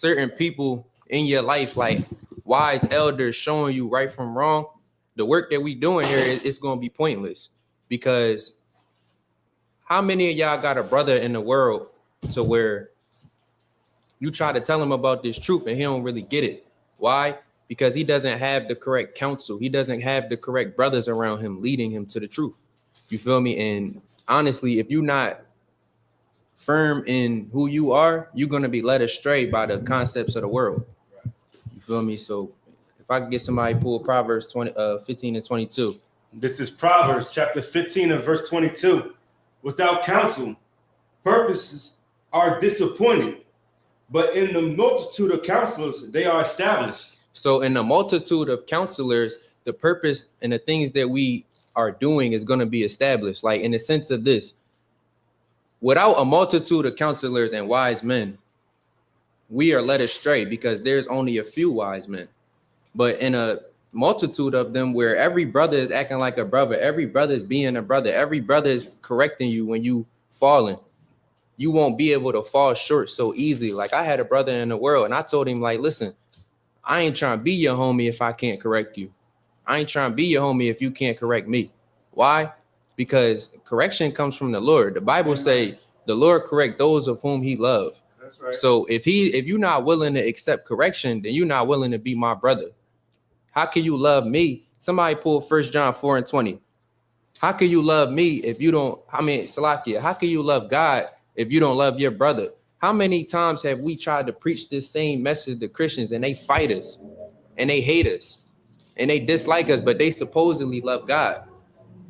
certain people in your life, like wise elders showing you right from wrong, the work that we doing here is going to be pointless. Because how many of y'all got a brother in the world to where you try to tell him about this truth and he don't really get it? Why? Because he doesn't have the correct counsel. He doesn't have the correct brothers around him leading him to the truth. You feel me? And honestly, if you're not firm in who you are, you're going to be led astray by the concepts of the world. You feel me? So if I could get somebody pull Proverbs 15 and 22. This is Proverbs chapter 15 and verse 22. Without counsel, purposes are disappointed, but in the multitude of counselors, they are established. So in the multitude of counselors, the purpose and the things that we are doing is going to be established. Like in the sense of this, without a multitude of counselors and wise men, we are led astray because there's only a few wise men. But in a multitude of them where every brother is acting like a brother, every brother is being a brother, every brother is correcting you when you falling, you won't be able to fall short so easily. Like I had a brother in the world and I told him, like, listen, I ain't trying to be your homie if I can't correct you. I ain't trying to be your homie if you can't correct me. Why? Because correction comes from the Lord. The Bible say the Lord correct those of whom he loves. That's right. So if you're not willing to accept correction, then you're not willing to be my brother. How can you love me? Somebody pull 1 John 4 and 20. How can you love me if you don't? Salakia, how can you love God if you don't love your brother? How many times have we tried to preach this same message to Christians and they fight us and they hate us and they dislike us, but they supposedly love God?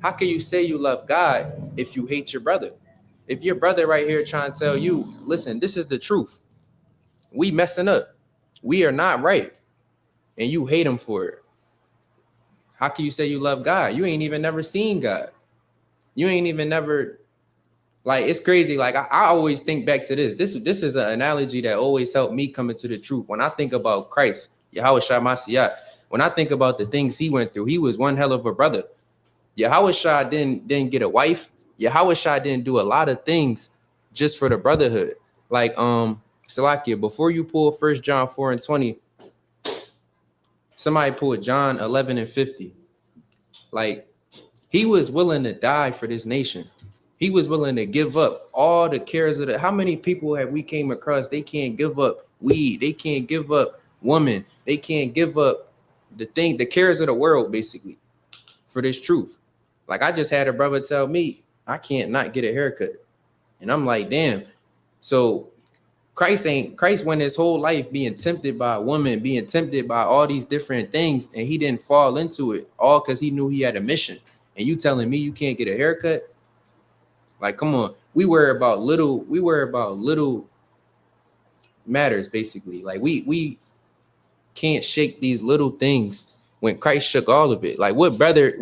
How can you say you love God if you hate your brother? If your brother right here trying to tell you, listen, this is the truth. We messing up. We are not right. And you hate him for it. How can you say you love God? You ain't even never seen God. You ain't even never, like, it's crazy. Like, I always think back to this. This is an analogy that always helped me come into the truth. When I think about Christ, Yahweh Shai Mashiach, when I think about the things he went through, he was one hell of a brother. Yahweh Shai didn't get a wife. Yahweh Shai didn't do a lot of things just for the brotherhood. Like, Salakia, before you pull 1 John 4 and 20, somebody pulled John 11 and 50. Like, he was willing to die for this nation. He was willing to give up all the cares of how many people have we came across? They can't give up weed. They can't give up woman. They can't give up the cares of the world, basically, for this truth. Like, I just had a brother tell me, I can't not get a haircut. And I'm like, damn. So Christ went his whole life being tempted by a woman, being tempted by all these different things, and he didn't fall into it all because he knew he had a mission. And you telling me you can't get a haircut? Like, come on. We worry about little matters, basically. Like, we can't shake these little things when Christ shook all of it. Like, what better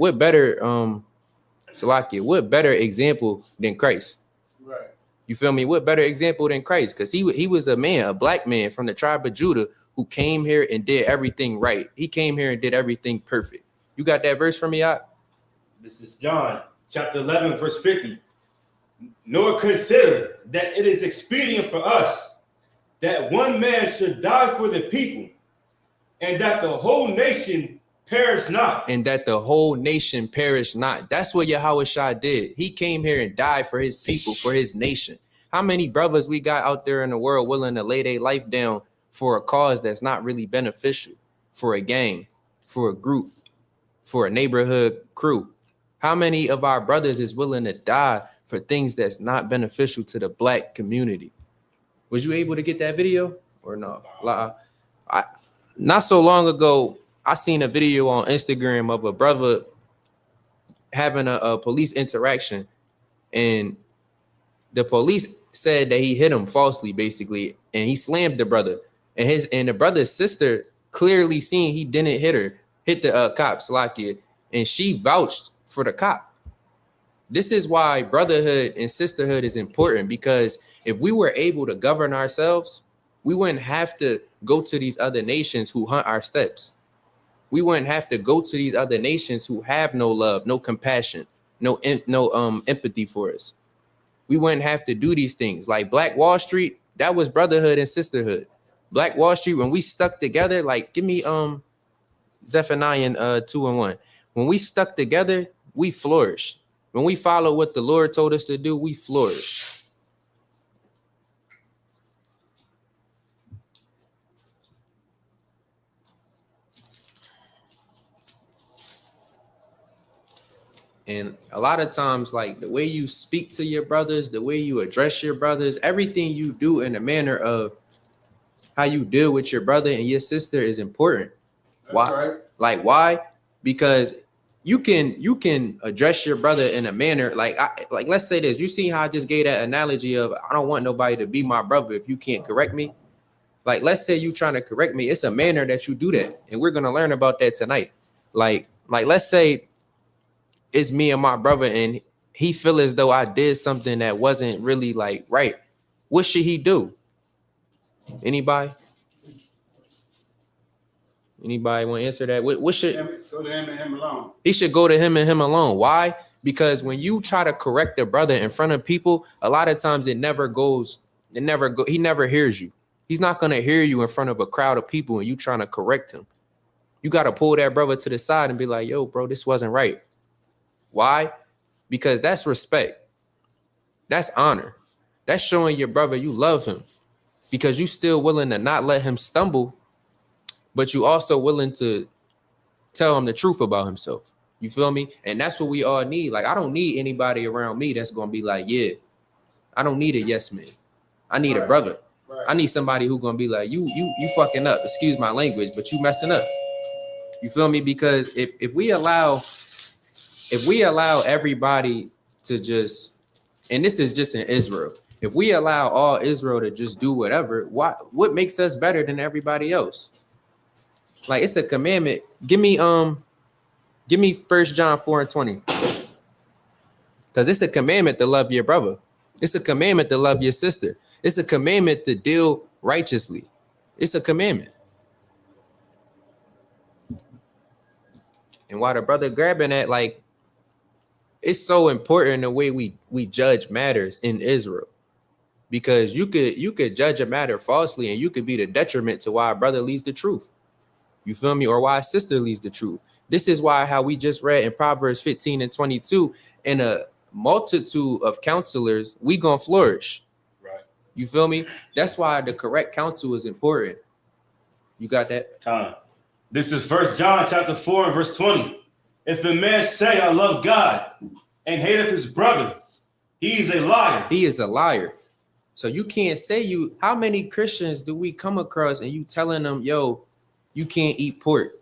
Salakia, what better example than Christ? Right. You feel me? What better example than Christ? Because he was a man, a black man from the tribe of Judah who came here and did everything right. He came here and did everything perfect. You got that verse from me, Ak? This is John chapter 11, verse 50. Nor consider that it is expedient for us that one man should die for the people, and that the whole nation perish not. And that the whole nation perish not. That's what Yahweh Shai did. He came here and died for his people, for his nation. How many brothers we got out there in the world willing to lay their life down for a cause that's not really beneficial, for a gang, for a group, for a neighborhood crew? How many of our brothers is willing to die for things that's not beneficial to the black community? Was you able to get that video or no? Not so long ago, I seen a video on Instagram of a brother having a police interaction, and the police said that he hit him falsely, basically, and he slammed the brother. And the brother's sister clearly seen he didn't hit the cop, Salakia, and she vouched for the cop. This is why brotherhood and sisterhood is important, because if we were able to govern ourselves, we wouldn't have to go to these other nations who hunt our steps. We wouldn't have to go to these other nations who have no love, no compassion, no empathy for us. We wouldn't have to do these things. Like Black Wall Street, that was brotherhood and sisterhood. Black Wall Street, when we stuck together, like give me Zephaniah 2:1. When we stuck together, we flourished. When we follow what the Lord told us to do, we flourish. And a lot of times, like the way you speak to your brothers, the way you address your brothers, everything you do in a manner of how you deal with your brother and your sister is important. That's Why? right. Like why? Because you can address your brother in a manner like let's say this. You see how I just gave that analogy of I don't want nobody to be my brother if you can't correct me. Like let's say you trying to correct me, it's a manner that you do that, and we're gonna learn about that tonight. Like let's say it's me and my brother, and he feel as though I did something that wasn't really like right. What should he do? Anybody? Anybody want to answer that? What should Go to him and him alone. he should go to him and him alone? Why? Because when you try to correct a brother in front of people, a lot of times he never hears you. He's not gonna hear you in front of a crowd of people and you trying to correct him. You got to pull that brother to the side and be like, yo, bro, this wasn't right. Why? Because that's respect. That's honor. That's showing your brother you love him because you still willing to not let him stumble, but you also willing to tell him the truth about himself. You feel me? And that's what we all need. Like, I don't need anybody around me that's going to be like, yeah, I don't need a yes man. I need a brother. Right. I need somebody who's going to be like, you fucking up. Excuse my language, but you messing up. You feel me? Because if we allow everybody to just, and this is just in Israel, if we allow all Israel to just do whatever, what makes us better than everybody else? Like, it's a commandment. Give me 1 John 4:20. Because it's a commandment to love your brother. It's a commandment to love your sister. It's a commandment to deal righteously. It's a commandment. And while the brother grabbing that, like, it's so important the way we judge matters in Israel. Because you could judge a matter falsely and you could be the detriment to why a brother leads the truth. You feel me? Or why a sister leads the truth. This is why how we just read in Proverbs 15:22, in a multitude of counselors, we gonna flourish. Right. You feel me? That's why the correct counsel is important. You got that? This is 1 John chapter 4 and verse 20. If a man say, I love God and hateth his brother, he is a liar. He is a liar. So you can't say how many Christians do we come across and you telling them, yo, you can't eat pork.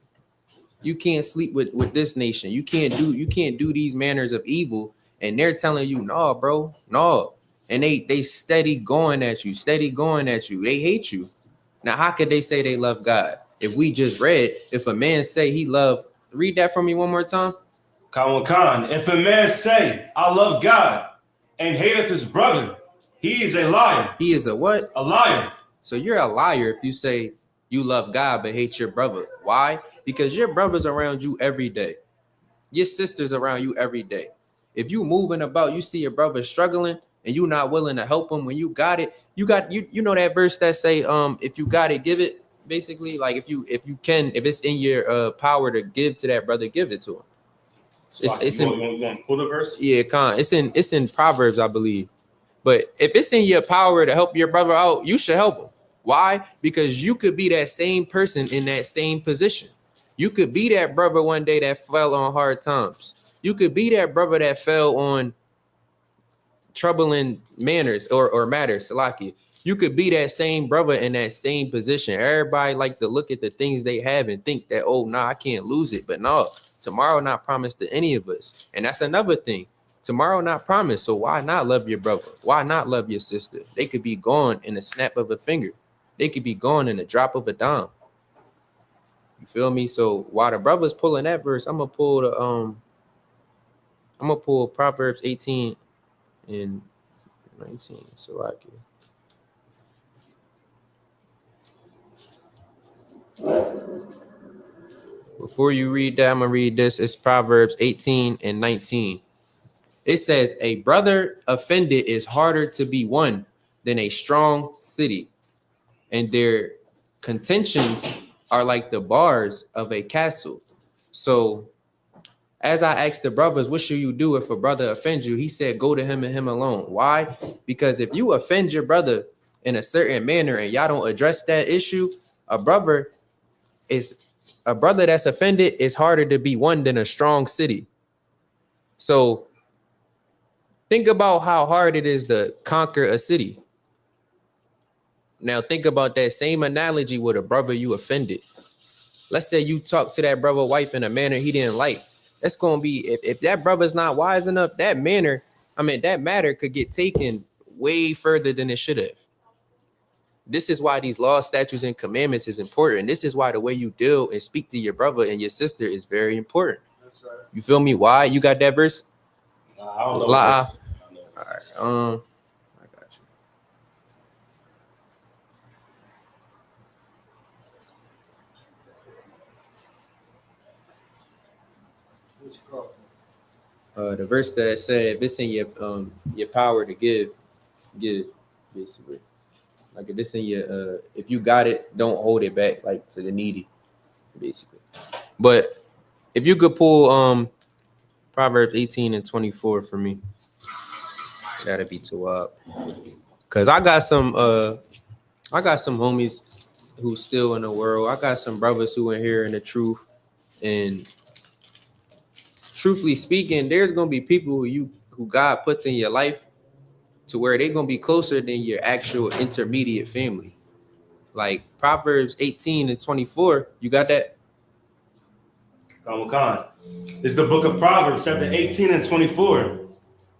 You can't sleep with this nation. You can't do these manners of evil. And they're telling you, no, bro, no. And they steady going at you. They hate you. Now, how could they say they love God? If we just read, if a man say he love, read that for me one more time. If a man say, I love God and hateth his brother, he is a liar. He is a what? A liar. So you're a liar if you say you love God but hate your brother. Why? Because your brother's around you every day. Your sister's around you every day. If you moving about, you see your brother struggling and you not willing to help him when you got it, you know that verse that say, if you got it, give it. Basically, like if it's in your power to give to that brother, give it to him. You want to pull the verse? Yeah, it's in Proverbs, I believe. But if it's in your power to help your brother out, you should help him. Why? Because you could be that same person in that same position. You could be that brother one day that fell on hard times. You could be that brother that fell on troubling manners or matters, Salaki. You could be that same brother in that same position. Everybody like to look at the things they have and think that, oh, nah, I can't lose it. But no, tomorrow not promised to any of us. And that's another thing. Tomorrow not promised. So why not love your brother? Why not love your sister? They could be gone in a snap of a finger. They could be gone in a drop of a dime. You feel me? So while the brother's pulling that verse, I'm gonna pull Proverbs 18 and 19. So like before you read that, I'm gonna read this. It's Proverbs 18 and 19. It says, a brother offended is harder to be won than a strong city, and there contentions are like the bars of a castle. So as I asked the brothers, what should you do if a brother offends you? He said, go to him and him alone. Why? Because if you offend your brother in a certain manner and y'all don't address that issue, a brother that's offended is harder to be won than a strong city. So think about how hard it is to conquer a city. Now think about that same analogy with a brother you offended. Let's say you talk to that brother wife in a manner he didn't like. That's going to be, if that brother's not wise enough, that matter could get taken way further than it should have. This is why these laws, statutes, and commandments is important. This is why the way you deal and speak to your brother and your sister is very important. That's right. You feel me? Why? You got that verse? I don't know. All right. I got you. The verse that said, if it's in your power to give, basically. Like if it's in your if you got it, don't hold it back, like to the needy, basically. But if you could pull Proverbs 18 and 24 for me, that'd be too up. Cause I got some homies who still in the world. I got some brothers who in here in the truth. And truthfully speaking, there's gonna be people who God puts in your life to where they're gonna be closer than your actual intermediate family. Like Proverbs 18 and 24. You got that? Khan. It's the book of Proverbs, chapter 18 and 24.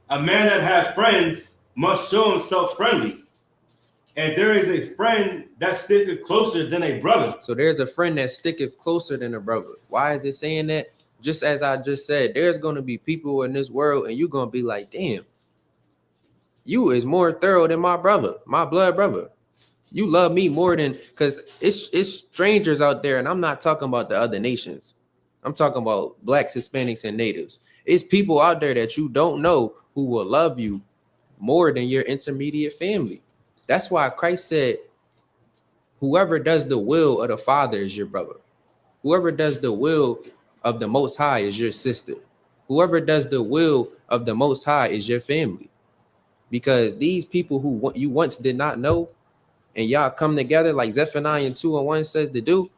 A man that has friends must show himself friendly. And there is a friend that sticketh closer than a brother. So there's a friend that sticketh closer than a brother. Why is it saying that? Just as I just said, there's going to be people in this world and you're going to be like, damn, you is more thorough than my brother, my blood brother. You love me more than, because it's strangers out there. And I'm not talking about the other nations. I'm talking about blacks, Hispanics, and natives. It's people out there that you don't know who will love you more than your intermediate family. That's why Christ said, whoever does the will of the Father is your brother. Whoever does the will of the Most High is your sister. Whoever does the will of the Most High is your family. Because these people who you once did not know, and y'all come together like Zephaniah 2:1 says to do,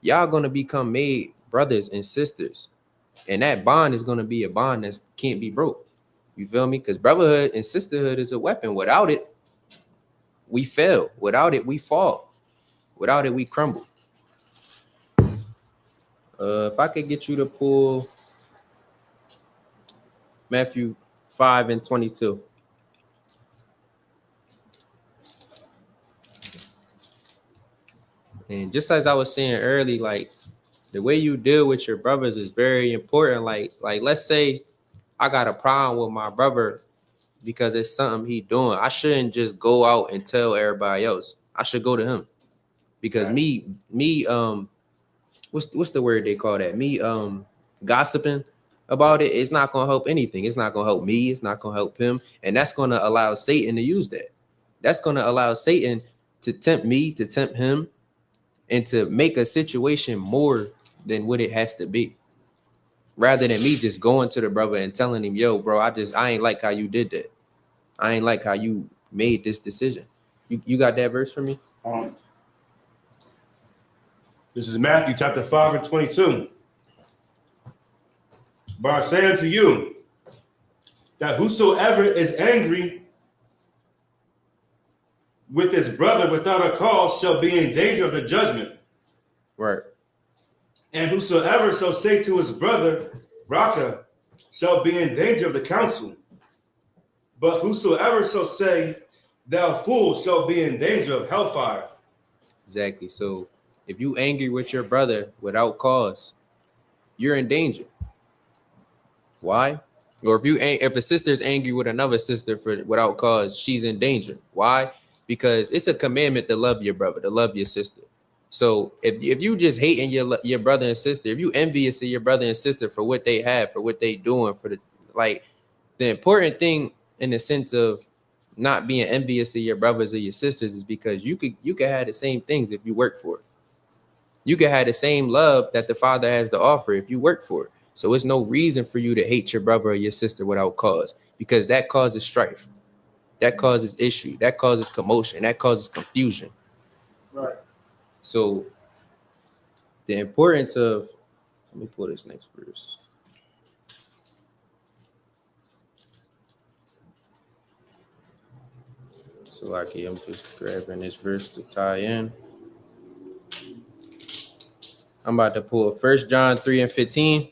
y'all going to become made brothers and sisters. And that bond is going to be a bond that can't be broke. You feel me? Because brotherhood and sisterhood is a weapon. Without it, we fail. Without it, we fall. Without it, we crumble. If I could get you to pull Matthew 5 and 22. And just as I was saying early, like the way you deal with your brothers is very important. Like let's say I got a problem with my brother because it's something he doing. I shouldn't just go out and tell everybody else. I should go to him. Because what's the word they call that? Me gossiping about it, it's not gonna help anything. It's not gonna help me, it's not gonna help him. And that's gonna allow Satan to use that. That's gonna allow Satan to tempt me, to tempt him, and to make a situation more than what it has to be. Rather than me just going to the brother and telling him, yo, bro, I ain't like how you did that. I ain't like how you made this decision. You got that verse for me? This is Matthew chapter 5 and 22. But I say unto you that whosoever is angry with his brother without a cause shall be in danger of the judgment. Right. And whosoever shall say to his brother, Raka, shall be in danger of the council. But whosoever shall say, thou fool, shall be in danger of hellfire. Exactly. So if you angry with your brother without cause, you're in danger. Why? Or if a sister's angry with another sister without cause, she's in danger. Why? Because it's a commandment to love your brother, to love your sister. So if you just hating your brother and sister, if you envious of your brother and sister for what they have, for what they doing, the important thing in the sense of not being envious of your brothers or your sisters is because you could have the same things if you work for it. You can have the same love that the Father has to offer if you work for it. So it's no reason for you to hate your brother or your sister without cause, because that causes strife, that causes issue, that causes commotion, that causes confusion. Right. So the importance of, let me pull this next verse. So I'm just grabbing this verse to tie in. I'm about to pull 1 John 3:15.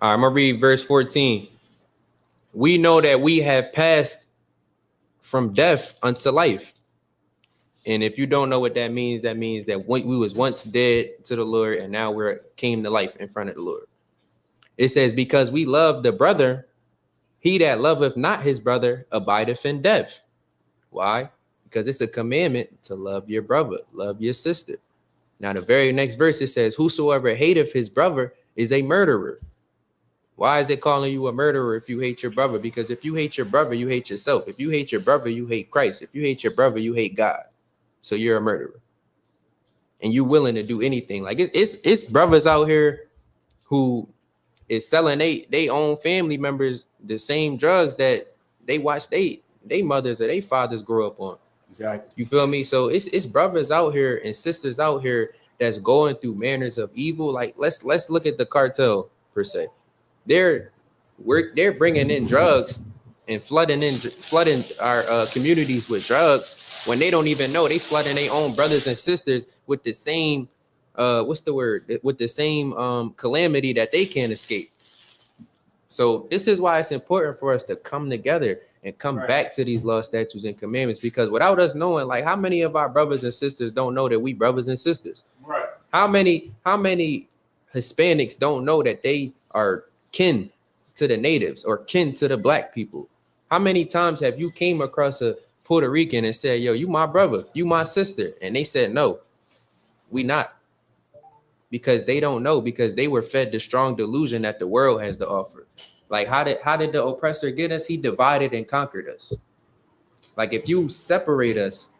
All right, I'm gonna read verse 14. We know that we have passed from death unto life. And if you don't know what that means that we was once dead to the Lord and now we're came to life in front of the Lord. It says, because we love the brother, he that loveth not his brother abideth in death. Why? Because it's a commandment to love your brother, love your sister. Now, the very next verse, it says, whosoever hateth his brother is a murderer. Why is it calling you a murderer if you hate your brother? Because if you hate your brother, you hate yourself. If you hate your brother, you hate Christ. If you hate your brother, you hate God. So you're a murderer. And you're willing to do anything. Like it's brothers out here who is selling they own family members the same drugs that they watch they mothers or they fathers grow up on. Exactly. You feel me? So it's brothers out here and sisters out here that's going through manners of evil. Like let's look at the cartel per se. They're bringing in drugs and flooding our communities with drugs when they don't even know. They flooding their own brothers and sisters with the same with the same calamity that they can't escape. So this is why it's important for us to come together and come back to these laws, statutes, and commandments, because without us knowing, like, how many of our brothers and sisters don't know that we brothers and sisters? Right. How many Hispanics don't know that they are kin to the natives or kin to the black people? How many times have you came across a Puerto Rican and said, yo, you my brother, you my sister? And they said, no, we not. Because they don't know, because they were fed the strong delusion that the world has to offer. Like, how did the oppressor get us? He divided and conquered us. Like, if you separate us,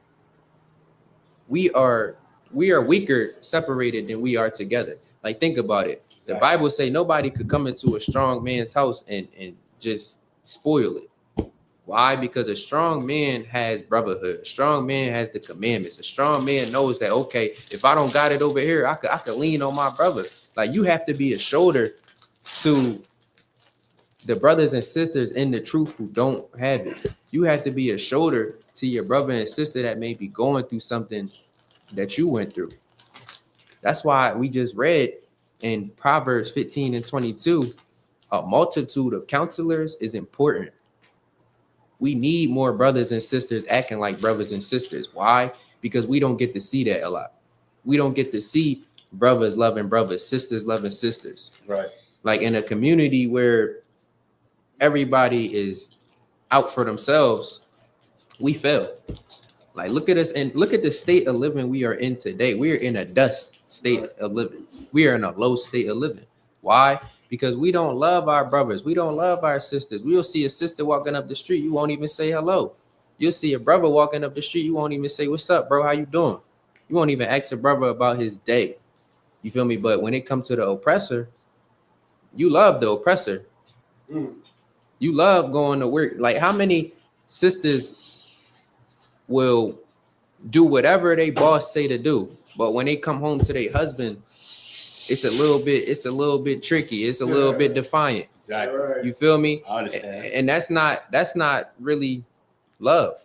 we are weaker separated than we are together. Like, think about it. The Bible say nobody could come into a strong man's house and just spoil it. Why? Because a strong man has brotherhood. A strong man has the commandments. A strong man knows that, okay, if I don't got it over here, I could lean on my brother. Like, you have to be a shoulder to the brothers and sisters in the truth who don't have it. You have to be a shoulder to your brother and sister that may be going through something that you went through. That's why we just read in Proverbs 15 and 22, a multitude of counselors is important. We need more brothers and sisters acting like brothers and sisters. Why? Because we don't get to see that a lot. We don't get to see brothers loving brothers, sisters loving sisters. Right. Like, in a community where everybody is out for themselves, we fail. Like, look at us and look at the state of living we are in today. We are in a dust state of living. We are in a low state of living. Why? Because we don't love our brothers. We don't love our sisters. We'll see a sister walking up the street. You won't even say hello. You'll see a brother walking up the street. You won't even say, what's up, bro? How you doing? You won't even ask a brother about his day. You feel me? But when it comes to the oppressor, you love the oppressor. You love going to work. Like, how many sisters will do whatever they boss say to do, but when they come home to their husband, it's a little bit tricky. It's a little bit defiant. Exactly. You feel me? I understand. And that's not really love.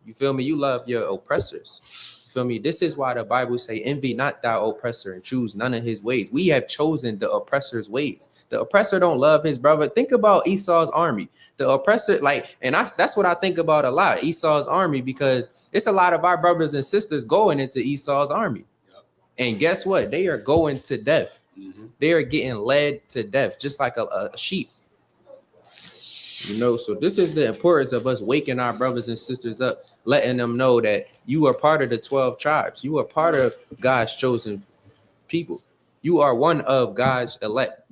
You feel me? You love your oppressors. You feel me? This is why the Bible say, envy not thy oppressor and choose none of his ways. We have chosen the oppressor's ways. The oppressor don't love his brother. Think about Esau's army. The oppressor, like, and that's what I think about a lot, Esau's army, because it's a lot of our brothers and sisters going into Esau's army. And guess what? They are going to death. They are getting led to death, just like a sheep. You know, so this is the importance of us waking our brothers and sisters up, letting them know that you are part of the 12 tribes. You are part of God's chosen people. You are one of God's elect.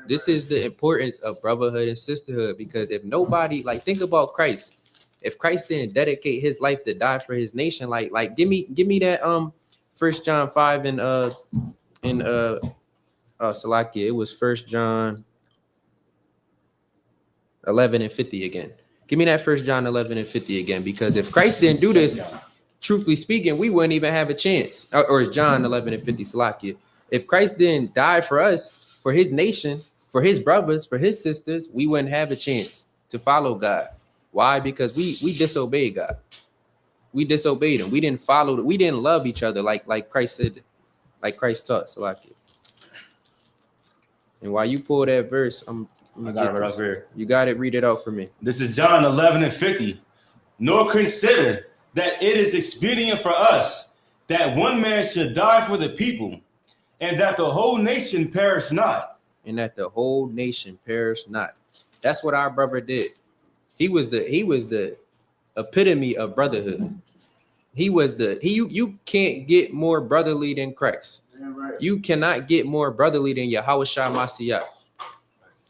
This is the importance of brotherhood and sisterhood, because if nobody, like, think about Christ. If Christ didn't dedicate his life to die for his nation, like give me that 1 John 5 and Salakia, it was 1 John 11 and 50 again. Give me that 1 John 11 and 50 again, because if Christ didn't do this, truthfully speaking, we wouldn't even have a chance. Or John 11 and 50, Salakia. If Christ didn't die for us, for his nation, for his brothers, for his sisters, we wouldn't have a chance to follow God. Why? Because we disobeyed God. We disobeyed him. We didn't follow. We didn't love each other like Christ said, like Christ taught. Salakia. And while you pull that verse, I got it right here. You got it. Read it out for me. This is John 11 and 50. Nor consider that it is expedient for us that one man should die for the people, and that the whole nation perish not. And that the whole nation perish not. That's what our brother did. He was the epitome of brotherhood. You can't get more brotherly than Christ. Right. You cannot get more brotherly than Yahushua Mashiach.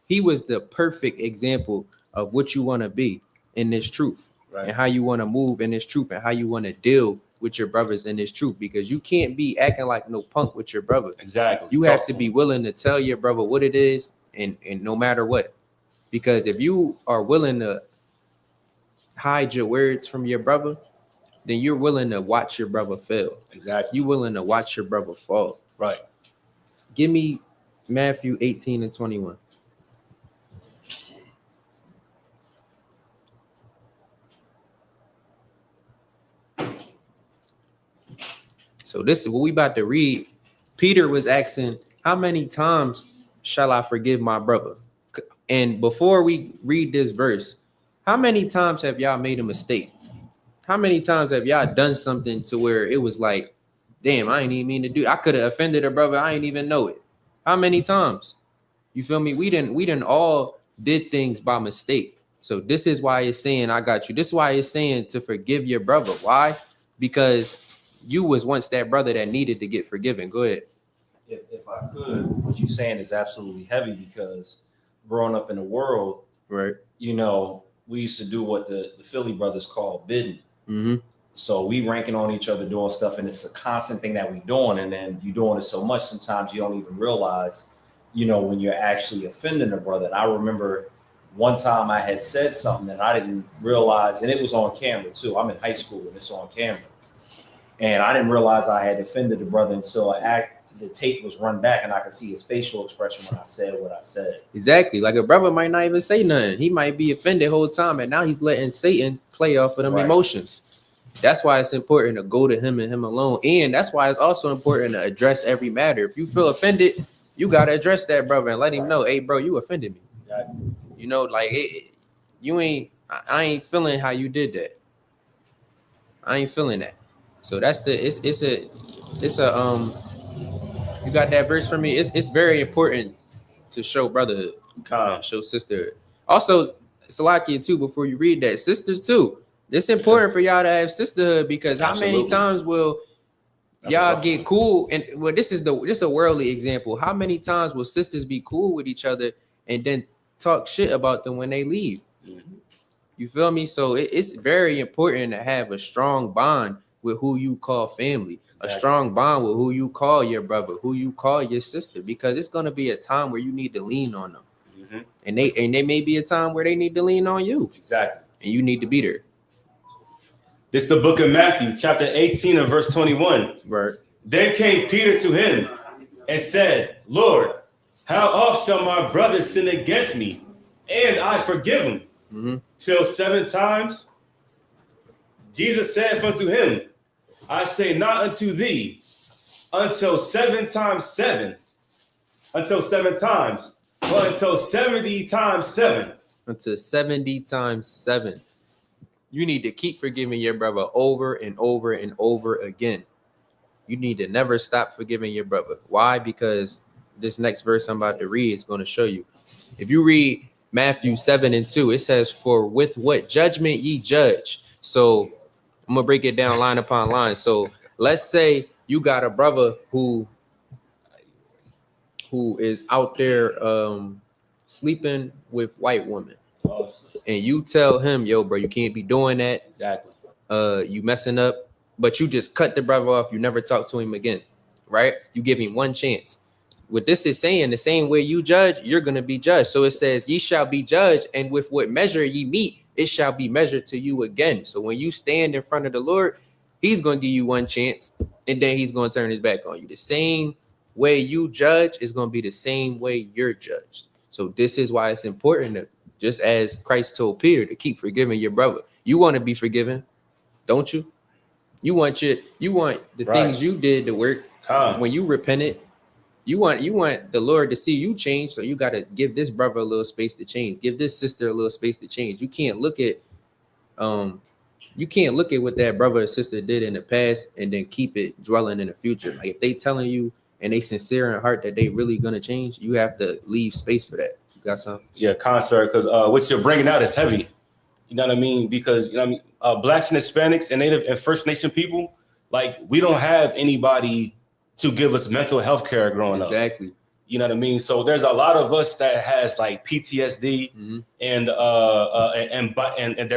He was the perfect example of what you want to be in this truth, right, and how you want to move in this truth, and how you want to deal with your brothers in this truth, because you can't be acting like no punk with your brother. Exactly. You have to be willing to tell your brother what it is, and no matter what. Because if you are willing to hide your words from your brother, then you're willing to watch your brother fail. Exactly. You're willing to watch your brother fall. Right. Give me Matthew 18 and 21. So this is what we about to read. Peter was asking, how many times shall I forgive my brother? And before we read this verse, how many times have y'all made a mistake? How many times have y'all done something to where it was like, damn, I ain't even mean to do. I could have offended a brother. I ain't even know it. How many times? You feel me? We didn't all did things by mistake. So this is why it's saying, I got you. This is why it's saying to forgive your brother. Why? Because you was once that brother that needed to get forgiven. Go ahead. If I could, what you're saying is absolutely heavy, because growing up in the world, right, you know, we used to do what the Philly brothers call bidding. Mm-hmm. So we ranking on each other doing stuff, and it's a constant thing that we doing. And then you doing it so much, sometimes you don't even realize, you know, when you're actually offending a brother. And I remember one time I had said something that I didn't realize, and it was on camera too. I'm in high school and it's on camera. And I didn't realize I had offended the brother until the tape was run back and I could see his facial expression when I said what I said. Exactly. Like a brother might not even say nothing. He might be offended the whole time, and now he's letting Satan play off of them emotions. That's why it's important to go to him and him alone. And that's why it's also important to address every matter. If you feel offended, you got to address that brother and let him know, hey, bro, you offended me. Exactly. You know, like I ain't feeling how you did that. I ain't feeling that. So that's it's a you got that verse for me. It's very important to show brotherhood, show sisterhood. Also, Salakia too, before you read that, sisters too. It's important for y'all to have sisterhood, because Absolutely. How many times will y'all get cool? And well, this is a worldly example. How many times will sisters be cool with each other and then talk shit about them when they leave? Mm-hmm. You feel me? So it's very important to have a strong bond with who you call family, exactly. A strong bond with who you call your brother, who you call your sister, because it's going to be a time where you need to lean on them. Mm-hmm. And they may be a time where they need to lean on you. Exactly. And you need to be there. This is the book of Matthew, chapter 18 and verse 21. Right. Then came Peter to him and said, Lord, how oft shall my brother sin against me, and I forgive him? Mm-hmm. Till 7 times? Jesus saith unto him, I say not unto thee, until 7 times 7, until 7 times, but until 70 times 7. Until 70 times 7. You need to keep forgiving your brother over and over and over again. You need to never stop forgiving your brother. Why? Because this next verse I'm about to read is going to show you. If you read Matthew 7 and 2, it says, for with what judgment ye judge. So I'm going to break it down line upon line. So let's say you got a brother who is out there sleeping with white women, Awesome. and you tell him, yo, bro, you can't be doing that. Exactly. You messing up, but you just cut the brother off. You never talk to him again, right? You give him one chance. What this is saying, the same way you judge, you're going to be judged. So it says, ye shall be judged, and with what measure ye meet, it shall be measured to you again. So when you stand in front of the Lord, he's going to give you one chance, and then he's going to turn his back on you. The same way you judge is going to be the same way you're judged. So this is why it's important to, just as Christ told Peter, to keep forgiving your brother. You want to be forgiven, don't you? You want the things you did to work. When you repented, you want the Lord to see you change. So you got to give this brother a little space to change. Give this sister a little space to change. You can't look at what that brother or sister did in the past and then keep it dwelling in the future. Like if they telling you and they sincere in heart that they really gonna change, you have to leave space for that. You got something? Yeah, concert, because what you're bringing out is heavy. You know what I mean? Because you know what I mean, Blacks and Hispanics and Native and First Nation people, like we don't have anybody to give us mental health care growing up. Exactly. You know what I mean? So there's a lot of us that has like PTSD and they're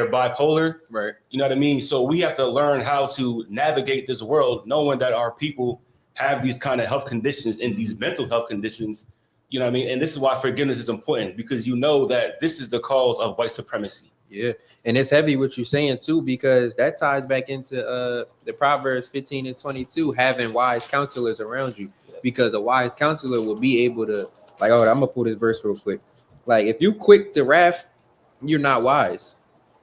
bipolar. Right. You know what I mean? So we have to learn how to navigate this world, knowing that our people have these kind of health conditions and these mental health conditions. You know what I mean? And this is why forgiveness is important, because you know that this is the cause of white supremacy. Yeah, and it's heavy what you're saying too, because that ties back into the Proverbs 15 and 22, having wise counselors around you, because a wise counselor will be able to, like, oh, I'm gonna pull this verse real quick. Like, if you quick to wrath, you're not wise,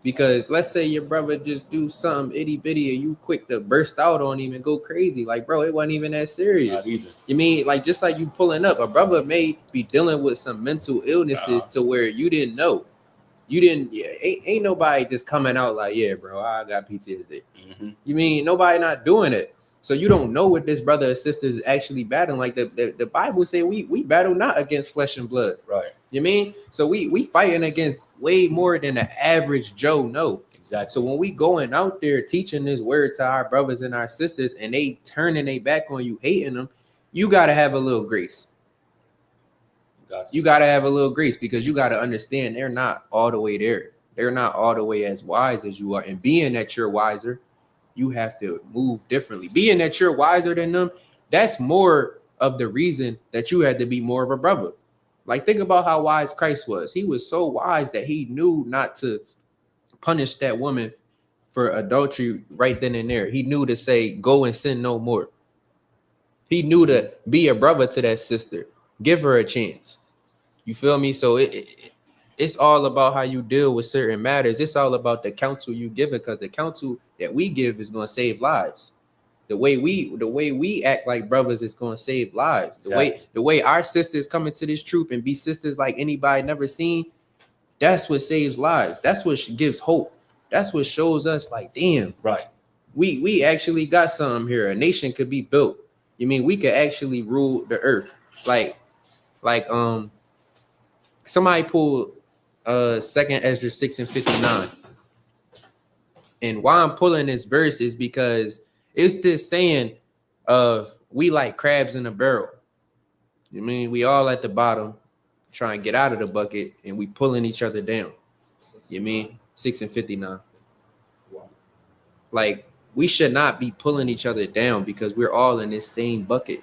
because let's say your brother just do something itty bitty and you quick to burst out on him and go crazy. Like, bro, it wasn't even that serious. Not even. You mean, like, just like you pulling up, a brother may be dealing with some mental illnesses to where you didn't know. You didn't, ain't nobody just coming out like, yeah, bro, I got PTSD. You mean nobody not doing it? So you don't know what this brother or sister is actually battling. Like the Bible say we battle not against flesh and blood. Right. You mean? So we fighting against way more than the average Joe know. Exactly. So when we going out there teaching this word to our brothers and our sisters and they turning their back on you, hating them, you got to have a little grace. You got to have a little grace, because you got to understand they're not all the way there. They're not all the way as wise as you are. And being that you're wiser, you have to move differently. Being that you're wiser than them, that's more of the reason that you had to be more of a brother. Like, think about how wise Christ was. He was so wise that he knew not to punish that woman for adultery right then and there. He knew to say, go and sin no more. He knew to be a brother to that sister. Give her a chance. You feel me? So it's all about how you deal with certain matters. It's all about the counsel you give, because the counsel that we give is going to save lives. The way we act like brothers is going to save lives. The way our sisters come into this truth and be sisters like anybody never seen, that's what saves lives. That's what gives hope. That's what shows us like, damn, right. We actually got something here. A nation could be built. You mean we could actually rule the earth? Like somebody pulled 2nd Ezra 6 and 59. And why I'm pulling this verse is because it's this saying of we like crabs in a barrel. You mean we all at the bottom trying to get out of the bucket and we pulling each other down. You mean 6 and 59. Like, we should not be pulling each other down, because we're all in this same bucket.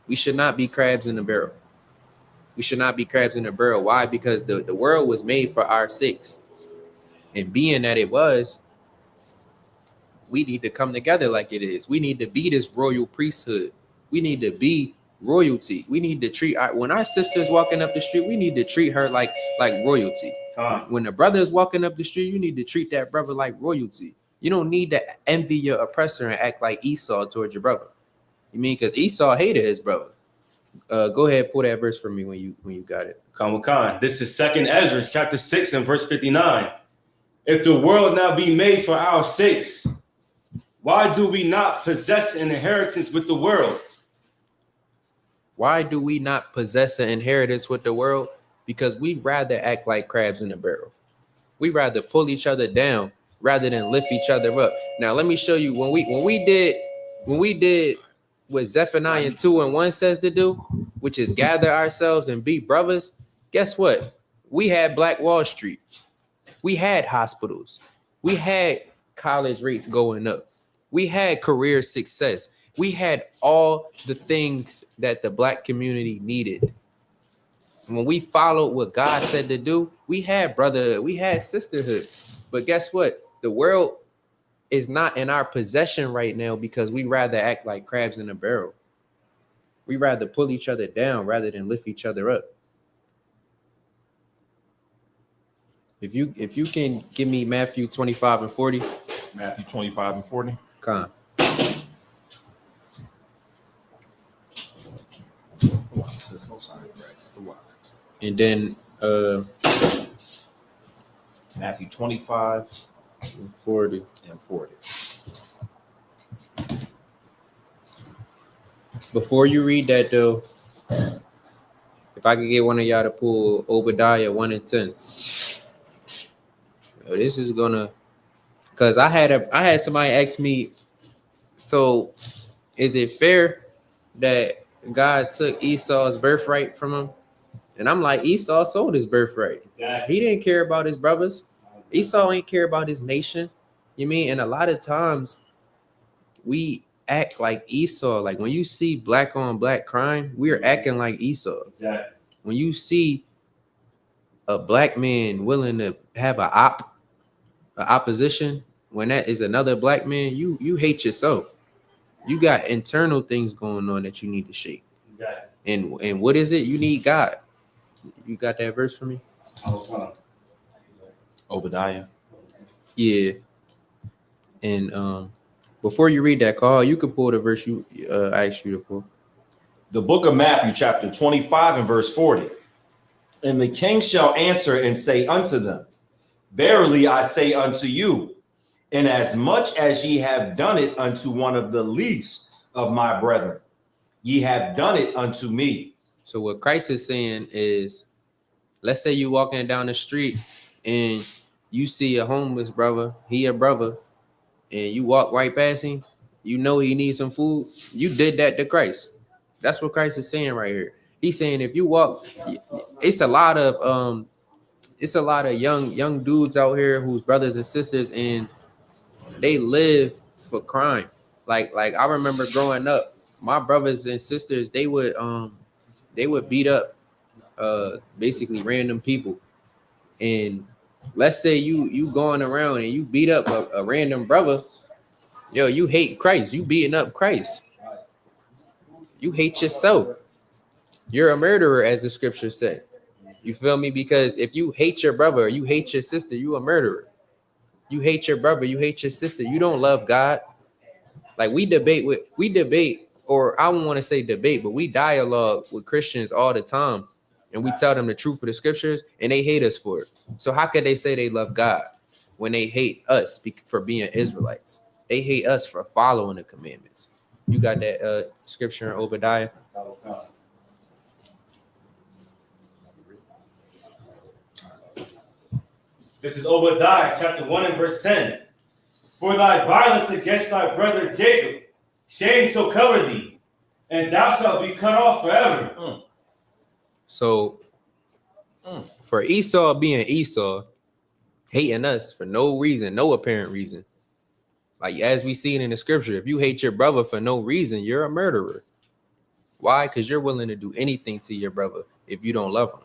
We should not be crabs in a barrel. We should not be crabs in a barrel. Why? Because the world was made for our sakes. And being that it was, we need to come together like it is. We need to be this royal priesthood. We need to be royalty. We need to treat when our sister's walking up the street, we need to treat her like royalty. When the brother is walking up the street, you need to treat that brother like royalty. You don't need to envy your oppressor and act like Esau towards your brother. You mean, because Esau hated his brother. Go ahead, pull that verse for me when you got it. Khan. This is 2nd Ezra chapter 6 and verse 59. If the world now be made for our sakes, why do we not possess an inheritance with the world? Why do we not possess an inheritance with the world? Because we'd rather act like crabs in a barrel. We'd rather pull each other down rather than lift each other up. Now, let me show you when we did what Zephaniah 2 and 1 says to do, which is gather ourselves and be brothers. Guess what? We had Black Wall Street. We had hospitals. We had college rates going up. We had career success. We had all the things that the Black community needed. When we followed what God said to do, we had brotherhood, we had sisterhood. But guess what? The world is not in our possession right now because we rather act like crabs in a barrel. We rather pull each other down rather than lift each other up. If you can give me Matthew 25 and 40. Matthew 25 and 40. Con. And then Matthew 25 and 40. and 40. Before you read that though, if I could get one of y'all to pull Obadiah 1 and 10. This is gonna, because I had somebody ask me, so is it fair that God took Esau's birthright from him? And I'm like, Esau sold his birthright. Exactly. He didn't care about his brothers. Esau ain't care about his nation. You mean? And a lot of times we act like Esau. Like when you see black on black crime, we're acting like Esau. Exactly. When you see a black man willing to have an opposition, when that is another black man, you hate yourself. You got internal things going on that you need to shake. Exactly. And what is it? You need God. You got that verse for me? Obadiah. Yeah. And before you read that, Carl, you could pull the verse I asked you to pull. The book of Matthew, chapter 25 and verse 40. And the king shall answer and say unto them, verily I say unto you, inasmuch as ye have done it unto one of the least of my brethren, ye have done it unto me. So what Christ is saying is, let's say you walking down the street and you see a homeless brother, he a brother, and you walk right past him, you know he needs some food, you did that to Christ. That's what Christ is saying right here. He's saying if you walk, it's a lot of young dudes out here whose brothers and sisters, and they live for crime. Like I remember growing up, my brothers and sisters, they would beat up basically random people. And let's say you going around and you beat up a random brother, yo, you hate Christ, you beating up Christ. You hate yourself. You're a murderer, as the scriptures say. You feel me? Because if you hate your brother, or you hate your sister, you a murderer. You hate your brother, you hate your sister, you don't love God. Like we debate, or I don't want to say debate, but we dialogue with Christians all the time, and we tell them the truth of the scriptures, and they hate us for it. So how could they say they love God when they hate us for being Israelites? They hate us for following the commandments. You got that scripture in Obadiah? This is Obadiah chapter 1 and verse 10. For thy violence against thy brother Jacob, shame shall cover thee, and thou shalt be cut off forever. So for Esau being Esau, hating us for no reason, no apparent reason. Like as we see it in the scripture, if you hate your brother for no reason, you're a murderer. Why? Because you're willing to do anything to your brother if you don't love him.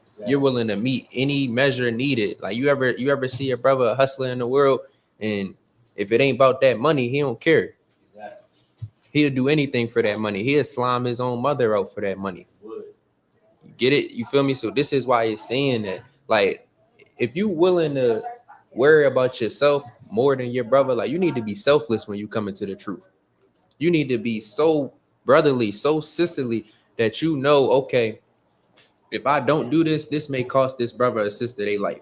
Exactly. You're willing to meet any measure needed. Like you ever see your brother a hustler in the world, and if it ain't about that money, he don't care. Exactly. He'll do anything for that money. He'll slime his own mother out for that money. You get it? You feel me? So this is why it's saying that, like, if you willing to worry about yourself more than your brother, like you need to be selfless when you come into the truth. You need to be so brotherly, so sisterly that you know, okay, if I don't do this, this may cost this brother or sister their life.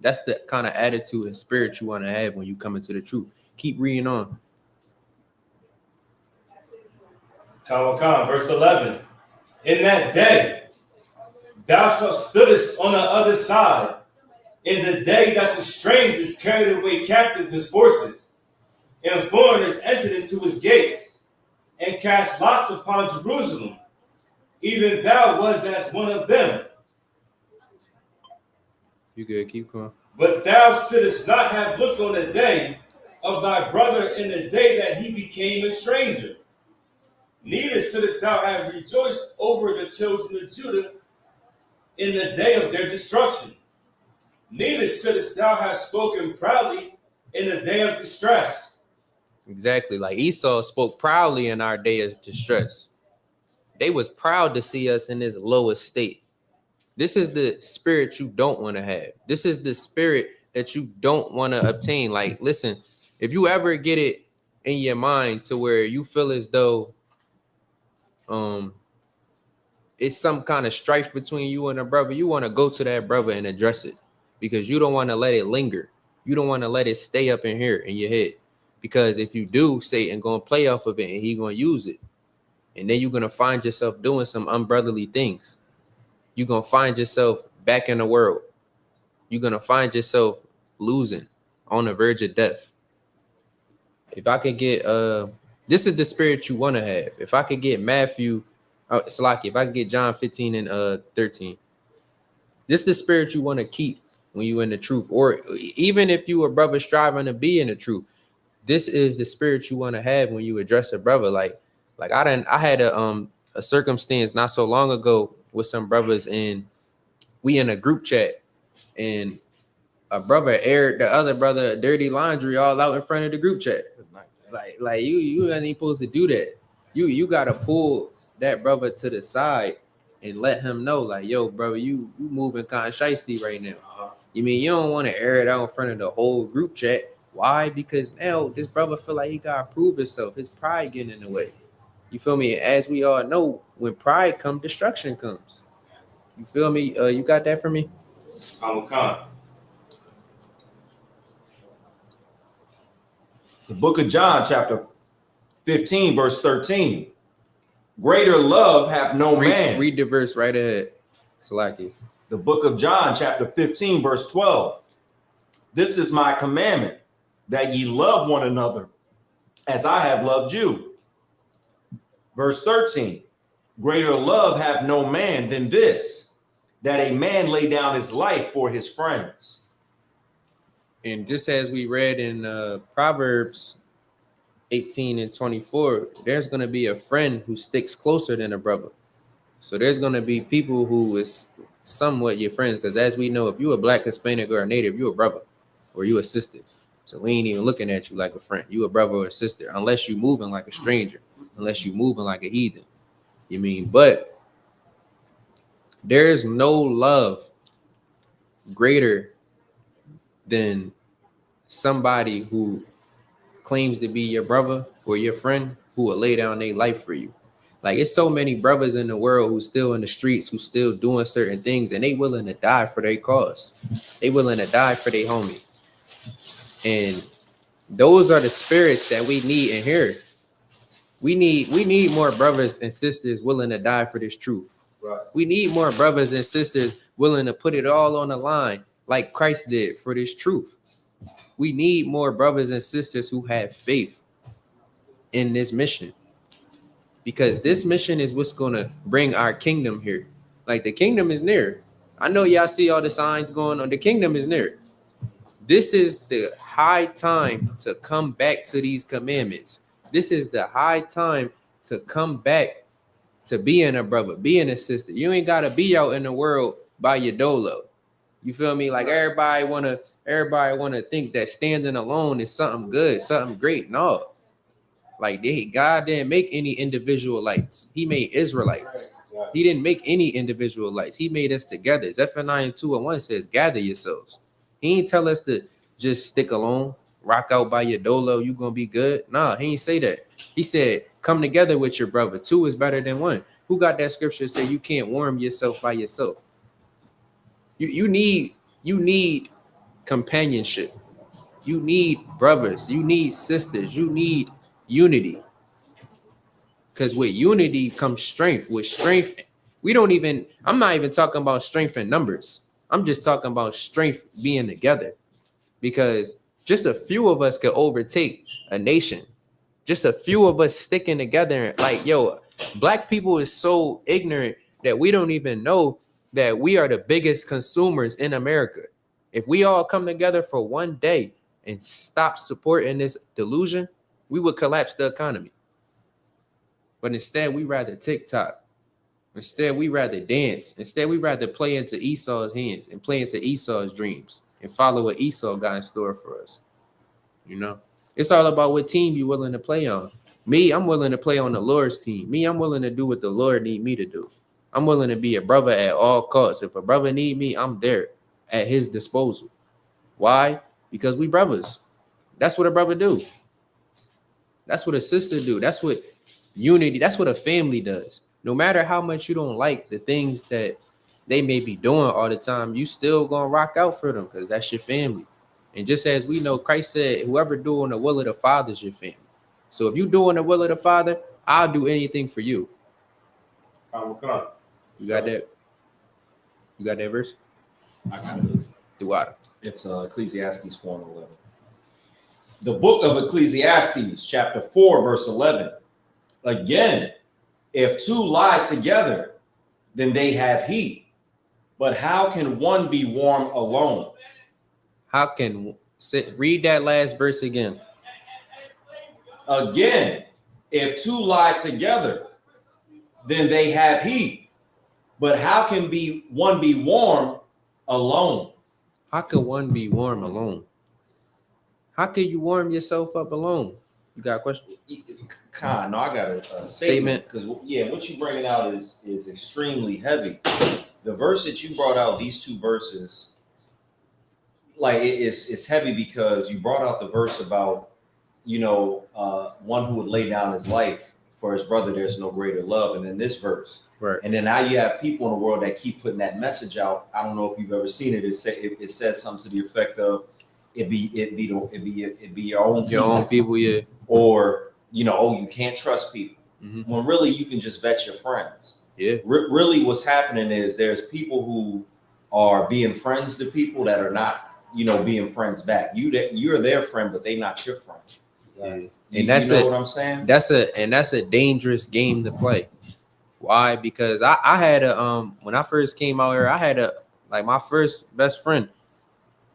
That's the kind of attitude and spirit you want to have when you come into the truth. Keep reading on. Verse 11. In that day, thou shalt stoodest on the other side, in the day that the strangers carried away captive his forces, and foreigners entered into his gates, and cast lots upon Jerusalem. Even thou was as one of them. You good? Keep going. But thou shouldest not have looked on the day of thy brother in the day that he became a stranger. Neither shouldest thou have rejoiced over the children of Judah in the day of their destruction. Neither shouldest thou have spoken proudly in the day of distress. Exactly. Like Esau spoke proudly in our day of distress. They was proud to see us in this lowest state. This is the spirit you don't want to have. This is the spirit that you don't want to obtain. Like, listen, if you ever get it in your mind to where you feel as though it's some kind of strife between you and a brother, you want to go to that brother and address it, because you don't want to let it linger. You don't want to let it stay up in here in your head, because if you do, Satan gonna play off of it and he gonna use it, and then you're gonna find yourself doing some unbrotherly things. You're gonna find yourself back in the world. You're gonna find yourself losing, on the verge of death. If I could get this is the spirit you want to have. If I could get Matthew, Salaki, if I could get John 15 and 13, this is the spirit you want to keep when you in the truth, or even if you a brother striving to be in the truth. This is the spirit you want to have when you address a brother. Like I had a circumstance not so long ago with some brothers, and we in a group chat, and a brother aired the other brother dirty laundry all out in front of the group chat. Like you ain't supposed to do that. You gotta pull that brother to the side and let him know, like, yo, brother, you moving kind of shiesty right now. You mean you don't want to air it out in front of the whole group chat? Why? Because now this brother feel like he gotta prove himself. His pride getting in the way. You feel me? As we all know, when pride comes, destruction comes. You feel me? You got that for me? I'm a con. The book of John, chapter 15, verse 13. Greater love have no man. Read the verse right ahead. Salaki. The book of John, chapter 15, verse 12. This is my commandment, that ye love one another as I have loved you. Verse 13. Greater love have no man than this, that a man lay down his life for his friends. And just as we read in Proverbs 18 and 24, there's going to be a friend who sticks closer than a brother. So there's going to be people who is somewhat your friends, because as we know, if you're a black, Hispanic, or a native, you're a brother or you a sister. So we ain't even looking at you like a friend. You a brother or a sister, unless you moving like a stranger, unless you moving like a heathen. You mean, but there is no love greater than somebody who claims to be your brother or your friend, who will lay down their life for you. Like, it's so many brothers in the world who still in the streets, who still doing certain things, and they willing to die for their cause. They willing to die for their homie. And those are the spirits that we need in here. We need more brothers and sisters willing to die for this truth. Right. We need more brothers and sisters willing to put it all on the line like Christ did for this truth. We need more brothers and sisters who have faith in this mission, because this mission is what's going to bring our kingdom here. Like, the kingdom is near. I know y'all see all the signs going on. The kingdom is near. This is the high time to come back to these commandments. This is the high time to come back to being a brother, being a sister. You ain't got to be out in the world by your dolo. You feel me? Like, everybody want to think that standing alone is something good, something great. No. Like, God didn't make any individual lights. He made Israelites. He didn't make any individual lights. He made us together. Zephaniah 2:1 says, gather yourselves. He ain't tell us to just stick alone, rock out by your dolo, you gonna be good. Nah, he ain't say that. He said, come together with your brother. Two is better than one. Who got that scripture say you can't warm yourself by yourself? You need companionship. You need brothers. You need sisters. You need unity. Because with unity comes strength. With strength, I'm not even talking about strength in numbers. I'm just talking about strength being together. Because just a few of us could overtake a nation. Just a few of us sticking together. Like, yo, black people is so ignorant that we don't even know that we are the biggest consumers in America. If we all come together for one day and stop supporting this delusion, we would collapse the economy. But instead, we rather TikTok. Instead, we rather dance. Instead, we rather play into Esau's hands and play into Esau's dreams and follow what Esau got in store for us. You know, it's all about what team you're willing to play on. Me, I'm willing to play on the Lord's team. Me, I'm willing to do what the Lord need me to do. I'm willing to be a brother at all costs. If a brother need me, I'm there at his disposal. Why? Because we brothers. That's what a brother do. That's what a sister do. That's what unity, that's what a family does. No matter how much you don't like the things that they may be doing all the time, you still gonna rock out for them because that's your family. And just as we know, Christ said, whoever doing the will of the Father is your family. So if you doing the will of the Father, I'll do anything for you. Come on. You got that? You got that verse? I kind of listen. Do what? It's Ecclesiastes 4:11. The book of Ecclesiastes, chapter 4, verse 11. Again, if two lie together, then they have heat. But how can one be warm alone? How can read that last verse again? Again, if two lie together, then they have heat. But how can one be warm alone? How can one be warm alone? How can you warm yourself up alone? You got a question? Khan, no, I got a statement because what you bringing out is extremely heavy. The verse that you brought out, these two verses, like it's heavy because you brought out the verse about one who would lay down his life for his brother. There's no greater love, and then this verse, right? And then now you have people in the world that keep putting that message out. I don't know if you've ever seen it. It says something to the effect of it be your own people, yeah. Or you can't trust people. Mm-hmm. When really you can just vet your friends. Yeah. Really, what's happening is there's people who are being friends to people that are not, being friends back. You're their friend, but they're not your friend. Yeah. And that's what I'm saying. That's a dangerous game to play. Why? Because I had when I first came out here, I had my first best friend.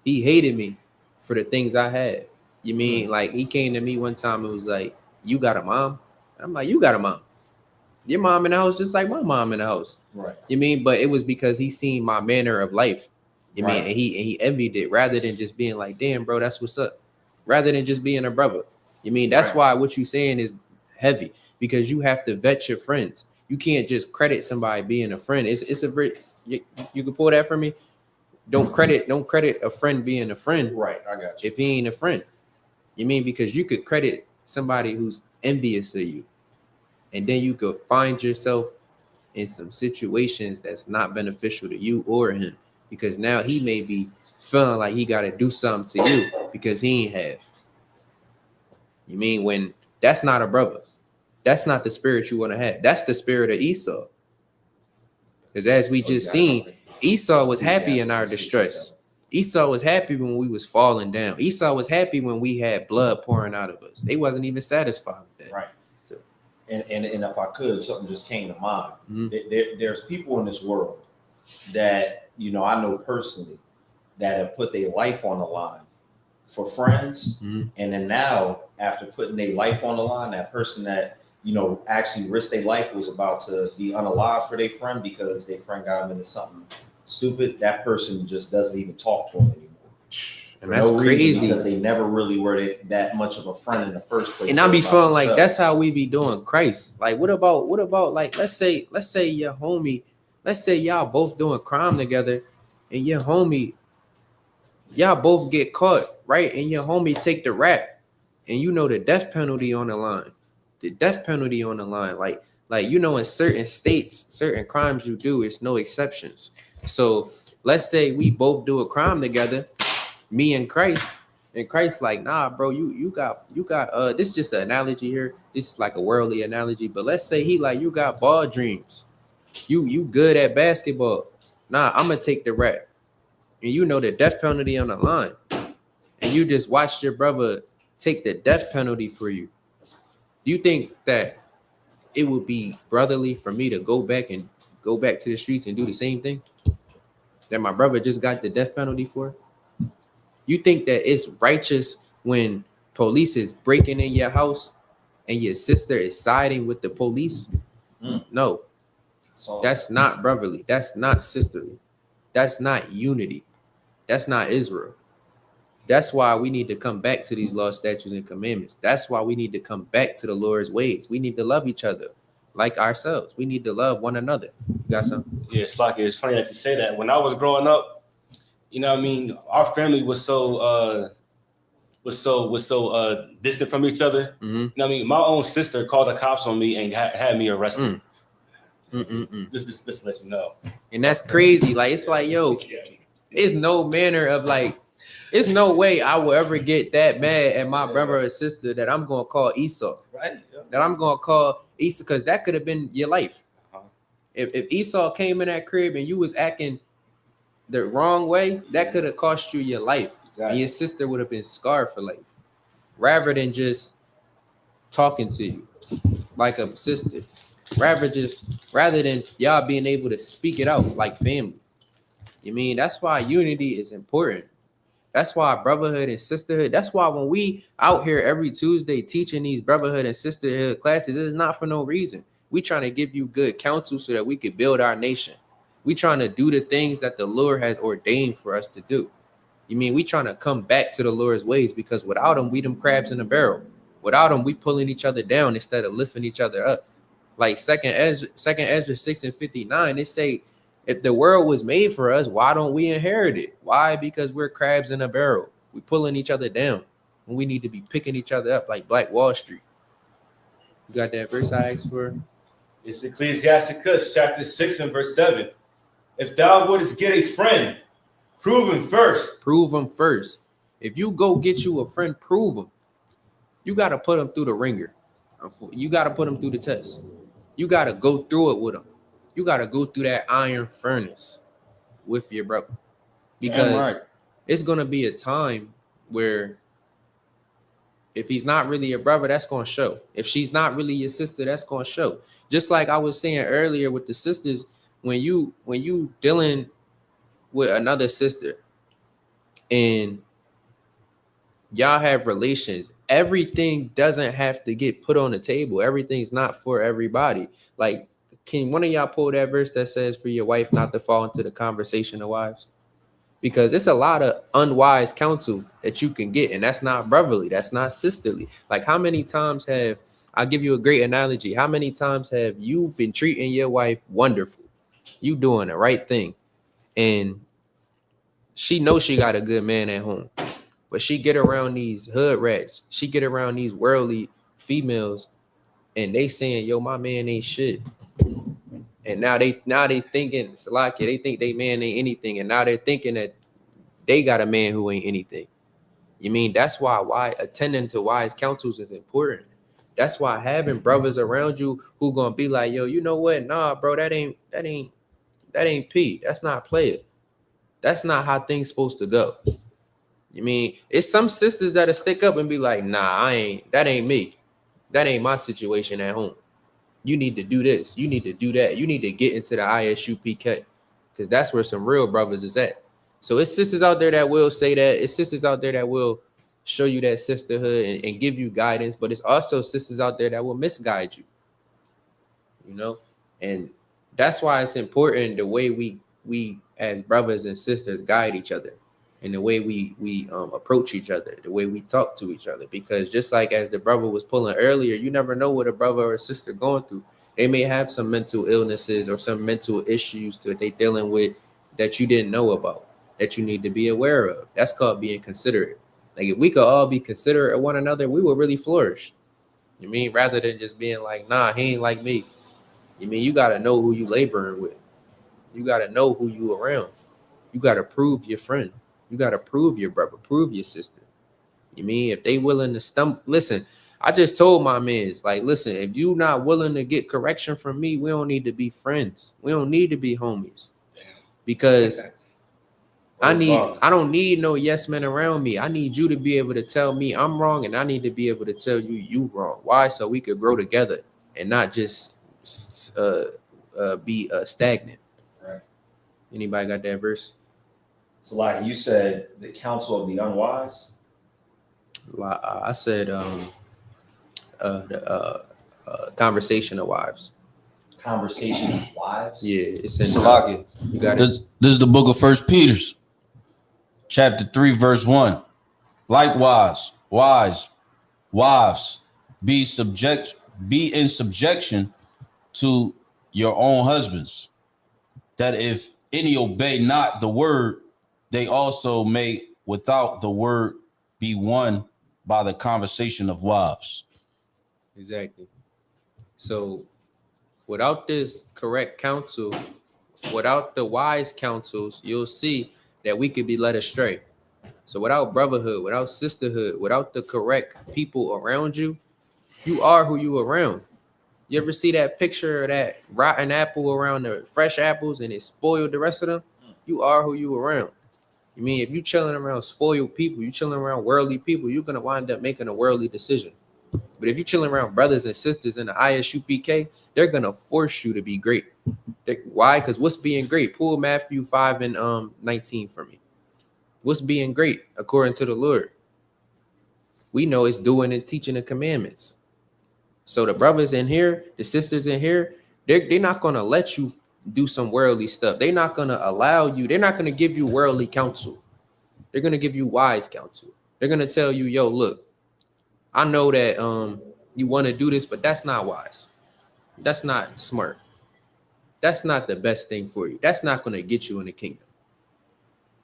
He hated me for the things I had. You mean like he came to me one time and was like, "You got a mom?" I'm like, "You got a mom? Your mom in the house just like my mom in the house." Right. You mean? But it was because he seen my manner of life. You mean? And he envied it rather than just being like, "Damn, bro, that's what's up." Rather than just being a brother. You mean? That's why what you saying is heavy because you have to vet your friends. You can't just credit somebody being a friend. It's a very you can pull that for me. Don't credit a friend being a friend. Right, I got you. If he ain't a friend. You mean because you could credit somebody who's envious of you, and then you could find yourself in some situations that's not beneficial to you or him, because now he may be feeling like he got to do something to you because he ain't have. You mean when that's not a brother, that's not the spirit you want to have. That's the spirit of Esau. Because as we just seen, Esau was happy in our distress. Esau was happy when we was falling down. Esau was happy when we had blood pouring out of us. They wasn't even satisfied with that. Right. So, and if I could, something just came to mind. Mm-hmm. There's people in this world that I know personally that have put their life on the line for friends, mm-hmm. and then now after putting their life on the line, that person that actually risked their life was about to be unalive for their friend because their friend got them into something stupid. That person just doesn't even talk to them anymore. And that's crazy because they never really were that much of a friend in the first place. And I be feeling like that's how we be doing Christ. Like, what about like let's say your homie, let's say y'all both doing crime together, and your homie, y'all both get caught, right? And your homie take the rap, and the death penalty on the line. The death penalty on the line, like in certain states, certain crimes you do, it's no exceptions. So let's say we both do a crime together, me and Christ like, nah, bro, you got this is just an analogy here. This is like a worldly analogy, but let's say he like, you got ball dreams. You good at basketball. Nah, I'm gonna take the rap. And the death penalty on the line. And you just watched your brother take the death penalty for you. Do you think that it would be brotherly for me to go back to the streets and do the same thing that my brother just got the death penalty for? You think that it's righteous when police is breaking in your house and your sister is siding with the police? No, that's not brotherly. That's not sisterly. That's not unity. That's not Israel. That's why we need to come back to these laws, statutes, and commandments. That's why we need to come back to the Lord's ways. We need to love each other like ourselves. We need to love one another. You got something? Yeah, it's like it's funny that you say that. When I was growing up, you know what I mean, our family was so distant from each other. Mm-hmm. You know what I mean? My own sister called the cops on me and had me arrested. This lets you know. And that's crazy. Like, it's like, yo, it's no manner of like, it's no way I will ever get that mad at my brother or sister that I'm gonna call Esau. Right. That I'm gonna call Esau, because that could have been your life. If Esau came in that crib and you was acting the wrong way, that could have cost you your life. Exactly. And your sister would have been scarred for life, rather than just talking to you like a sister. Rather than y'all being able to speak it out like family. You mean, that's why unity is important. That's why brotherhood and sisterhood. That's why when we out here every Tuesday teaching these brotherhood and sisterhood classes, it is not for no reason. We trying to give you good counsel so that we could build our nation. We trying to do the things that the Lord has ordained for us to do. You mean, we trying to come back to the Lord's ways, because without them, we them crabs in a barrel. Without them, we pulling each other down instead of lifting each other up. Like second Ezra 6:59, they say, if the world was made for us, why don't we inherit it? Why? Because we're crabs in a barrel. We pulling each other down when we need to be picking each other up like Black Wall Street. You got that verse I asked for? It's Ecclesiasticus chapter 6 and verse 7. If thou wouldest get a friend, prove him first. Prove him first. If you go get you a friend, prove him. You got to put him through the ringer. You got to put him through the test. You got to go through it with him. You got to go through that iron furnace with your brother, because it's going to be a time where if he's not really your brother, that's going to show. If she's not really your sister, that's going to show. Just like I was saying earlier with the sisters, when you dealing with another sister and y'all have relations, everything doesn't have to get put on the table. Everything's not for everybody. Like, can one of y'all pull that verse that says for your wife not to fall into the conversation of wives? Because it's a lot of unwise counsel that you can get, and that's not brotherly. That's not sisterly. Like, how many times I'll give you a great analogy. How many times have you been treating your wife wonderful? You doing the right thing, and she knows she got a good man at home, but she get around these hood rats. She get around these worldly females, and they saying, yo, my man ain't shit. And now they thinking, Salakia, they think they man ain't anything. And now they're thinking that they got a man who ain't anything. You mean, that's why attending to wise counsels is important. That's why having brothers around you who gonna be like, yo, you know what? Nah, bro, that ain't P. That's not player. That's not how things supposed to go. You mean, it's some sisters that'll stick up and be like, nah, that ain't me. That ain't my situation at home. You need to do this. You need to do that. You need to get into the ISUPK, because that's where some real brothers is at. So it's sisters out there that will say that. It's sisters out there that will show you that sisterhood and give you guidance. But it's also sisters out there that will misguide you. You know, and that's why it's important the way we as brothers and sisters guide each other, and the way we approach each other, the way we talk to each other. Because just like as the brother was pulling earlier, you never know what a brother or a sister going through. They may have some mental illnesses or some mental issues that they dealing with that you didn't know about, that you need to be aware of. That's called being considerate. Like, if we could all be considerate of one another, we would really flourish. You mean, rather than just being like, nah, he ain't like me. You mean, you got to know who you laboring with. You got to know who you around. You got to prove your friend. You got to prove your brother, prove your sister. You mean, if they willing to stump, listen, I just told my mans, like, listen, if you not willing to get correction from me, we don't need to be friends. We don't need to be homies. Because I don't need no yes men around me. I need you to be able to tell me I'm wrong, and I need to be able to tell you wrong. Why? So we could grow together and not just be stagnant. Right. Anybody got that verse? So, like you said, the counsel of the unwise. I said the conversation of wives. Conversation of wives. Yeah, it's in Salaki. you got it. This is the book of First Peter, chapter 3, verse 1. Likewise, wives, be in subjection to your own husbands, that if any obey not the word, they also may without the word be won by the conversation of wives. Exactly. So without this correct counsel, without the wise counsels, you'll see that we could be led astray. So without brotherhood, without sisterhood, without the correct people around you, you are who you around. You ever see that picture of that rotten apple around the fresh apples and it spoiled the rest of them? You are who you around. I mean, if you chilling around spoiled people, you chilling around worldly people, you're gonna wind up making a worldly decision. But if you chilling around brothers and sisters in the ISUPK, they're gonna force you to be great. Why? Because what's being great? Pull Matthew 5 and 19 for me. What's being great according to the Lord? We know it's doing and teaching the commandments. So the brothers in here, the sisters in here, they're not gonna let you do some worldly stuff. They're not gonna allow you. They're not gonna give you worldly counsel. They're gonna give you wise counsel. They're gonna tell you, yo, look, I know that you want to do this, but that's not wise. That's not smart. That's not the best thing for you. That's not gonna get you in the kingdom.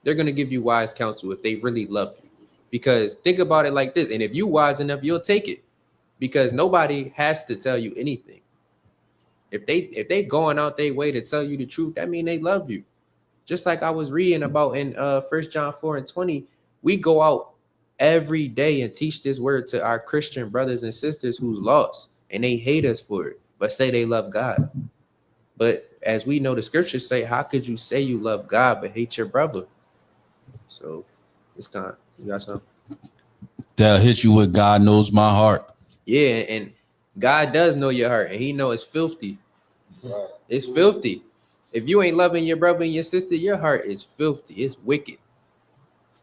They're gonna give you wise counsel if they really love you. Because think about it like this, and if you wise enough, you'll take it. Because nobody has to tell you anything. If they going out their way to tell you the truth, that means they love you. Just like I was reading about in 1 John 4 and 20, we go out every day and teach this word to our Christian brothers and sisters who's lost, and they hate us for it, but say they love God. But as we know, the scriptures say, how could you say you love God but hate your brother? So it's kind of, you got something? They'll hit you with God knows my heart. Yeah, and God does know your heart, and he know it's filthy. Right. It's filthy. If you ain't loving your brother and your sister, your heart is filthy. It's wicked.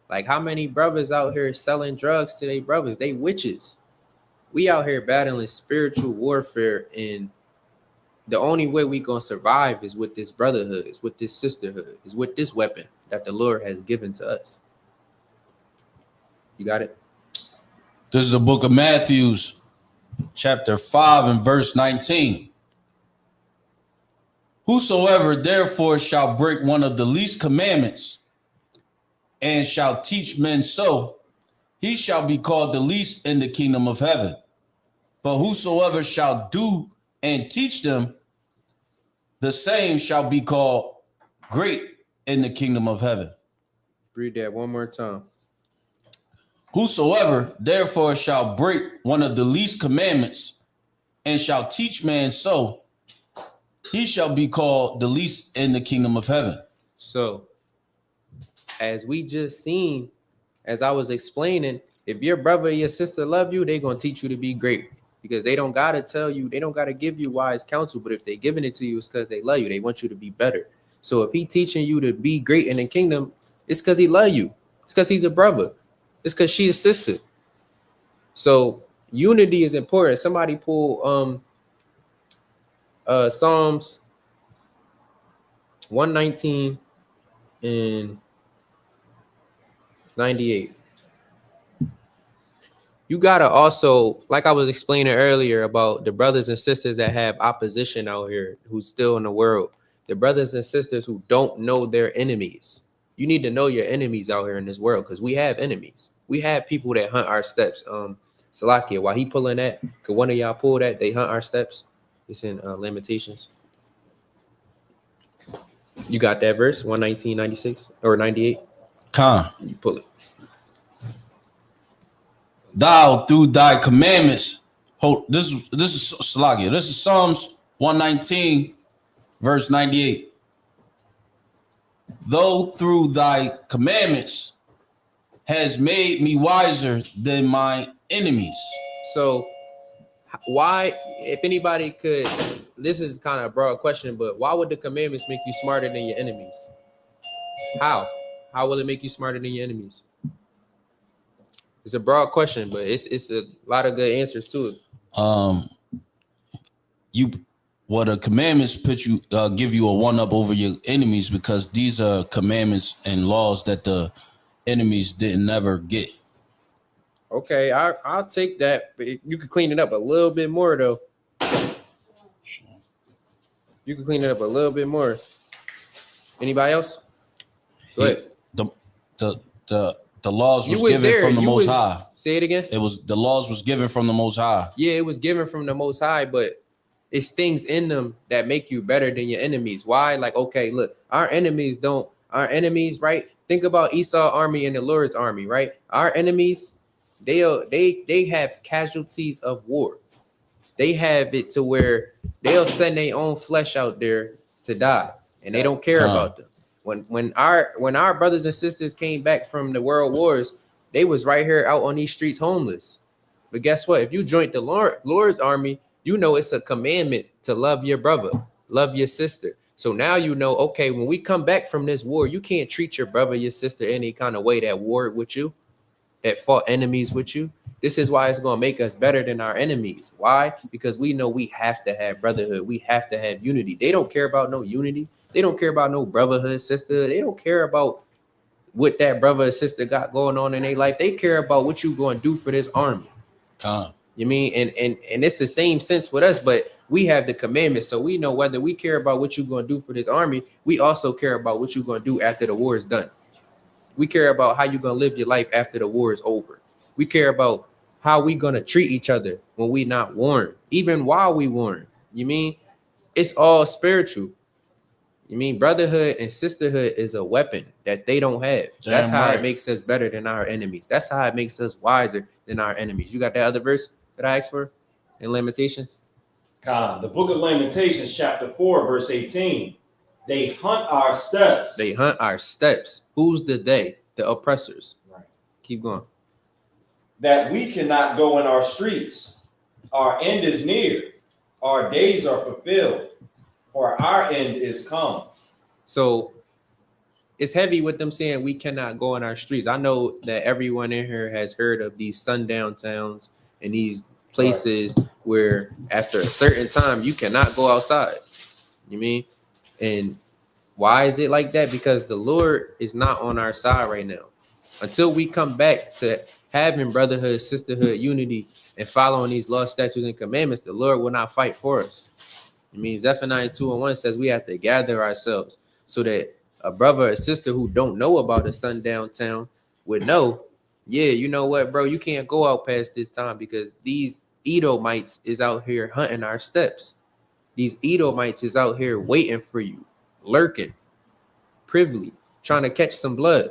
Like how many brothers out here selling drugs to their brothers? They witches. We out here battling spiritual warfare, and the only way we gonna survive is with this brotherhood, is with this sisterhood, is with this weapon that the Lord has given to us. You got it? This is the book of Matthew, chapter 5 and verse 19. Whosoever therefore shall break one of the least commandments and shall teach men so, he shall be called the least in the kingdom of heaven. But whosoever shall do and teach them, the same shall be called great in the kingdom of heaven. Read that one more time. Whosoever therefore shall break one of the least commandments and shall teach man so, he shall be called the least in the kingdom of heaven. So, as we just seen, as I was explaining, if your brother or your sister love you, they're going to teach you to be great, because they don't got to tell you, they don't got to give you wise counsel, but if they're giving it to you, it's because they love you. They want you to be better. So if he teaching you to be great in the kingdom, it's because he love you. It's because he's a brother. It's because she's a sister. So unity is important. Somebody pull Psalms 119 and 98. You gotta also, like I was explaining earlier about the brothers and sisters that have opposition out here who's still in the world, the brothers and sisters who don't know their enemies. You need to know your enemies out here in this world, because we have enemies. We have people that hunt our steps. Salakia, while he pulling that, could one of y'all pull that? They hunt our steps. It's in Lamentations. You got that verse 119:96 or 98? Khan, You pull it. thou through thy commandments. This is Salakia. This is Psalms 119, verse 98. Though through thy commandments has made me wiser than my enemies. So why, if anybody could, this is kind of a broad question, but why would the commandments make you smarter than your enemies? How? How will it make you smarter than your enemies? It's a broad question, but it's a lot of good answers to it. The commandments put you give you a one up over your enemies because these are commandments and laws that the enemies didn't never get. Okay, I'll take that. But you could clean it up a little bit more, though. You can clean it up a little bit more. Anybody else? Go ahead. The laws was given from the Most High. Say it again. The laws was given from the Most High. Yeah, it was given from the Most High, but it's things in them that make you better than your enemies. Why? Like, okay, look, our enemies, right? Think about Esau's army and the Lord's army, right? Our enemies, they have casualties of war. They have it to where they'll send their own flesh out there to die, and they don't care about them. When our brothers and sisters came back from the world wars, they was right here out on these streets homeless. But guess what? If you joined the Lord's army, you know it's a commandment to love your brother, love your sister. So now you know, okay, when we come back from this war, you can't treat your brother, your sister any kind of way that warred with you, that fought enemies with you. This is why it's going to make us better than our enemies. Why? Because we know we have to have brotherhood. We have to have unity. They don't care about no unity. They don't care about no brotherhood, sisterhood. They don't care about what that brother or sister got going on in their life. They care about what you going to do for this army. You mean? And it's the same sense with us, but we have the commandments. So we know whether we care about what you're going to do for this army, we also care about what you're going to do after the war is done. We care about how you're going to live your life after the war is over. We care about how we going to treat each other when we not warned, even while we warned. You mean? It's all spiritual. You mean brotherhood and sisterhood is a weapon that they don't have. That's how it makes us better than our enemies. That's how it makes us wiser than our enemies. You got that other verse that I asked for in Lamentations? The book of Lamentations, chapter 4, verse 18. They hunt our steps. They hunt our steps. Who's the they? The oppressors. Right. Keep going. That we cannot go in our streets. Our end is near. Our days are fulfilled. For our end is come. So it's heavy with them saying we cannot go in our streets. I know that everyone in here has heard of these sundown towns and these places where after a certain time you cannot go outside. You mean? And why is it like that? Because the Lord is not on our side right now. Until we come back to having brotherhood, sisterhood, unity, and following these laws, statutes, and commandments, the Lord will not fight for us. It means Zephaniah 2:1 says we have to gather ourselves so that a brother or sister who don't know about a sundown town would know, yeah, you know what, bro, you can't go out past this time because these Edomites is out here hunting our steps. These Edomites is out here waiting for you, lurking, privily, trying to catch some blood.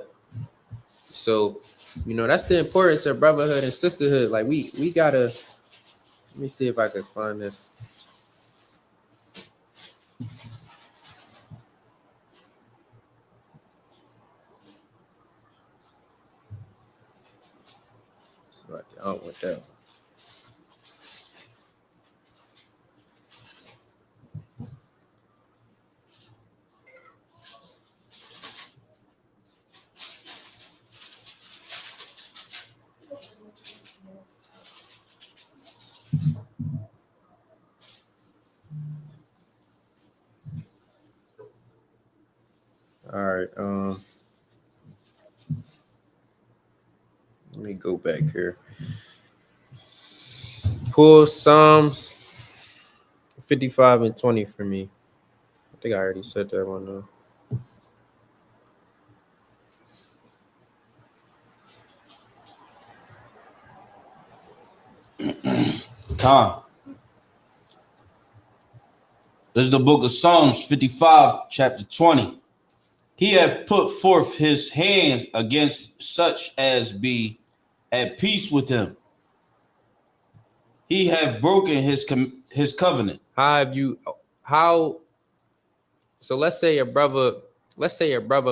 So, you know, that's the importance of brotherhood and sisterhood. Like we gotta, let me see if I can find this. I don't want that. All right. Let me go back here. Pull Psalms 55 and 20 for me. I think I already said that one though. This is the book of Psalms 55, chapter 20. He hath put forth his hands against such as be at peace with him. He hath broken his covenant. So let's say a brother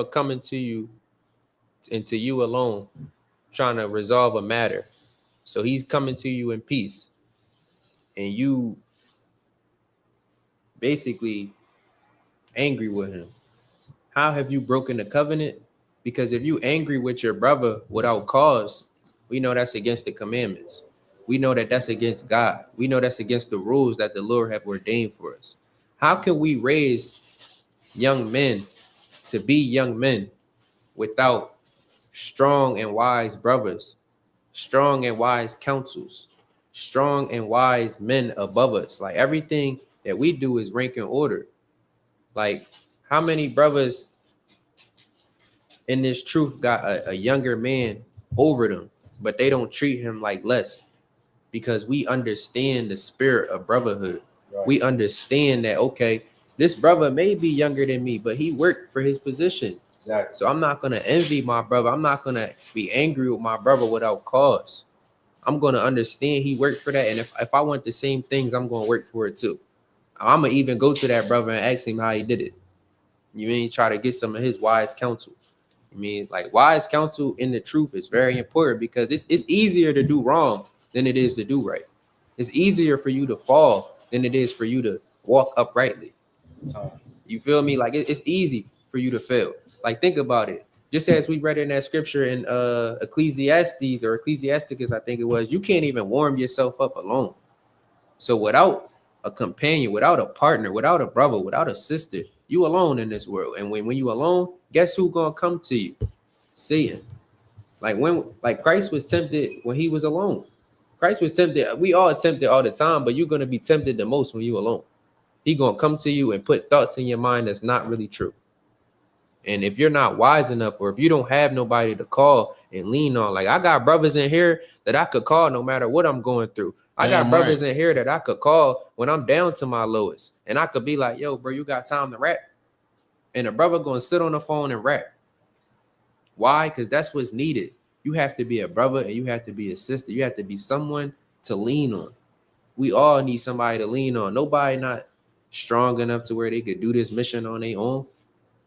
coming to you and to you alone trying to resolve a matter. So he's coming to you in peace. And you basically angry with him. How have you broken the covenant? Because if you angry with your brother without cause, we know that's against the commandments. We know that that's against God. We know that's against the rules that the Lord have ordained for us. How can we raise young men to be young men without strong and wise brothers, strong and wise counsels, strong and wise men above us? Like everything that we do is rank and order. Like how many brothers in this truth got a younger man over them, but they don't treat him like less because we understand the spirit of brotherhood. Right. We understand that, okay, this brother may be younger than me, but he worked for his position. Exactly. So I'm not going to envy my brother. I'm not going to be angry with my brother without cause. I'm going to understand he worked for that. And if I want the same things, I'm going to work for it too. I'm going to even go to that brother and ask him how he did it. You mean try to get some of his wise counsel. I mean, like wise counsel in the truth is very important because it's easier to do wrong than it is to do right. It's easier for you to fall than it is for you to walk uprightly. You feel me? Like it's easy for you to fail. Like think about it. Just as we read in that scripture in Ecclesiastes or Ecclesiasticus, I think it was, you can't even warm yourself up alone. So without a companion, without a partner, without a brother, without a sister, you alone in this world. And when you alone, guess who's gonna come to you? Satan. Like Christ was tempted when he was alone. Christ was tempted. We all tempted all the time, but you're gonna be tempted the most when you alone. He gonna come to you and put thoughts in your mind that's not really true. And if you're not wise enough, or if you don't have nobody to call and lean on, like I got brothers in here that I could call no matter what I'm going through. I got brothers in here that I could call when I'm down to my lowest. And I could be like, yo, bro, you got time to rap? And a brother gonna sit on the phone and rap. Why? Because that's what's needed. You have to be a brother and you have to be a sister. You have to be someone to lean on. We all need somebody to lean on. Nobody not strong enough to where they could do this mission on their own.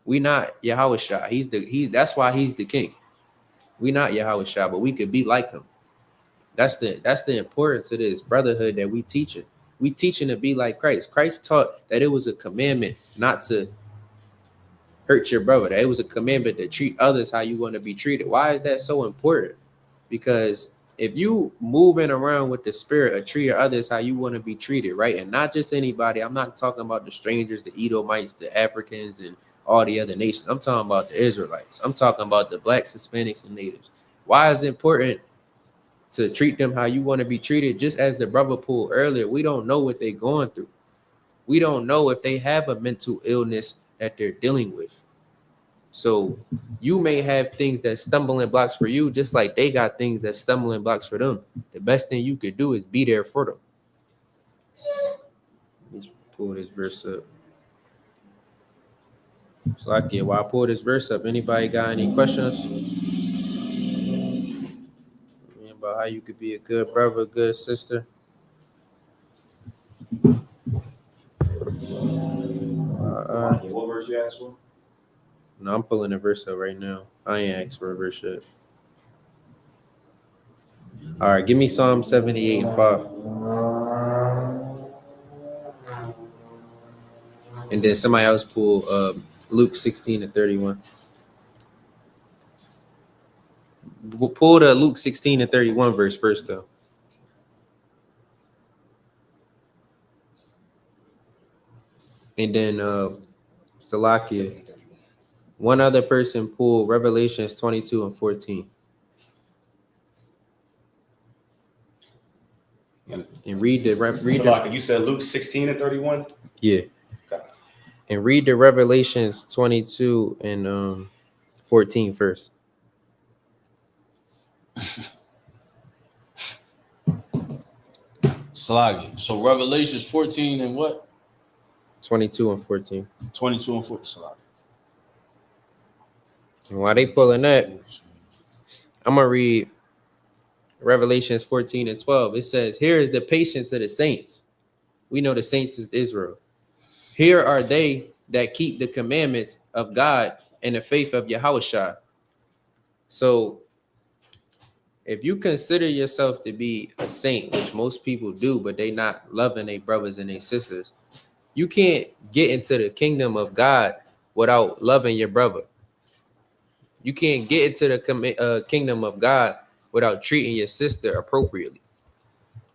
We not Yahushua. That's why he's the king. We not Yahushua, but we could be like him. That's the importance of this brotherhood that we teaching. We teaching to be like Christ. Christ taught that it was a commandment not to hurt your brother. That it was a commandment to treat others how you want to be treated. Why is that so important? Because if you moving around with the spirit of treating others how you want to be treated, right? And not just anybody. I'm not talking about the strangers, the Edomites, the Africans, and all the other nations. I'm talking about the Israelites. I'm talking about the blacks, Hispanics, and natives. Why is it important to treat them how you want to be treated? Just as the brother pulled earlier, we don't know what they're going through. We don't know if they have a mental illness that they're dealing with. So you may have things that stumbling blocks for you, just like they got things that stumbling blocks for them. The best thing you could do is be there for them. Let me pull this verse up. So while I pull this verse up, anybody got any questions about how you could be a good brother, a good sister? What verse you asked for? No, I'm pulling a verse up right now. I ain't asked for a verse yet. All right, give me Psalm 78 and 5. And then somebody else pull Luke 16 and 31. We'll pull the Luke 16 and 31 verse first, though. And then Salakia. One other person pulled Revelations 22 and 14. And read Salakia, you said Luke 16 and 31? Yeah. Okay. And read the Revelations 22 and 14 first. Salagi. So Revelations 14 and what? 22 and 14. 22 and 14. Salagi. And while they pulling that, I'm going to read Revelations 14 and 12. It says, here is the patience of the saints. We know the saints is Israel. Here are they that keep the commandments of God and the faith of Yahushua. So if you consider yourself to be a saint, which most people do, but they not loving their brothers and their sisters, you can't get into the kingdom of God without loving your brother. You can't get into the kingdom of God without treating your sister appropriately.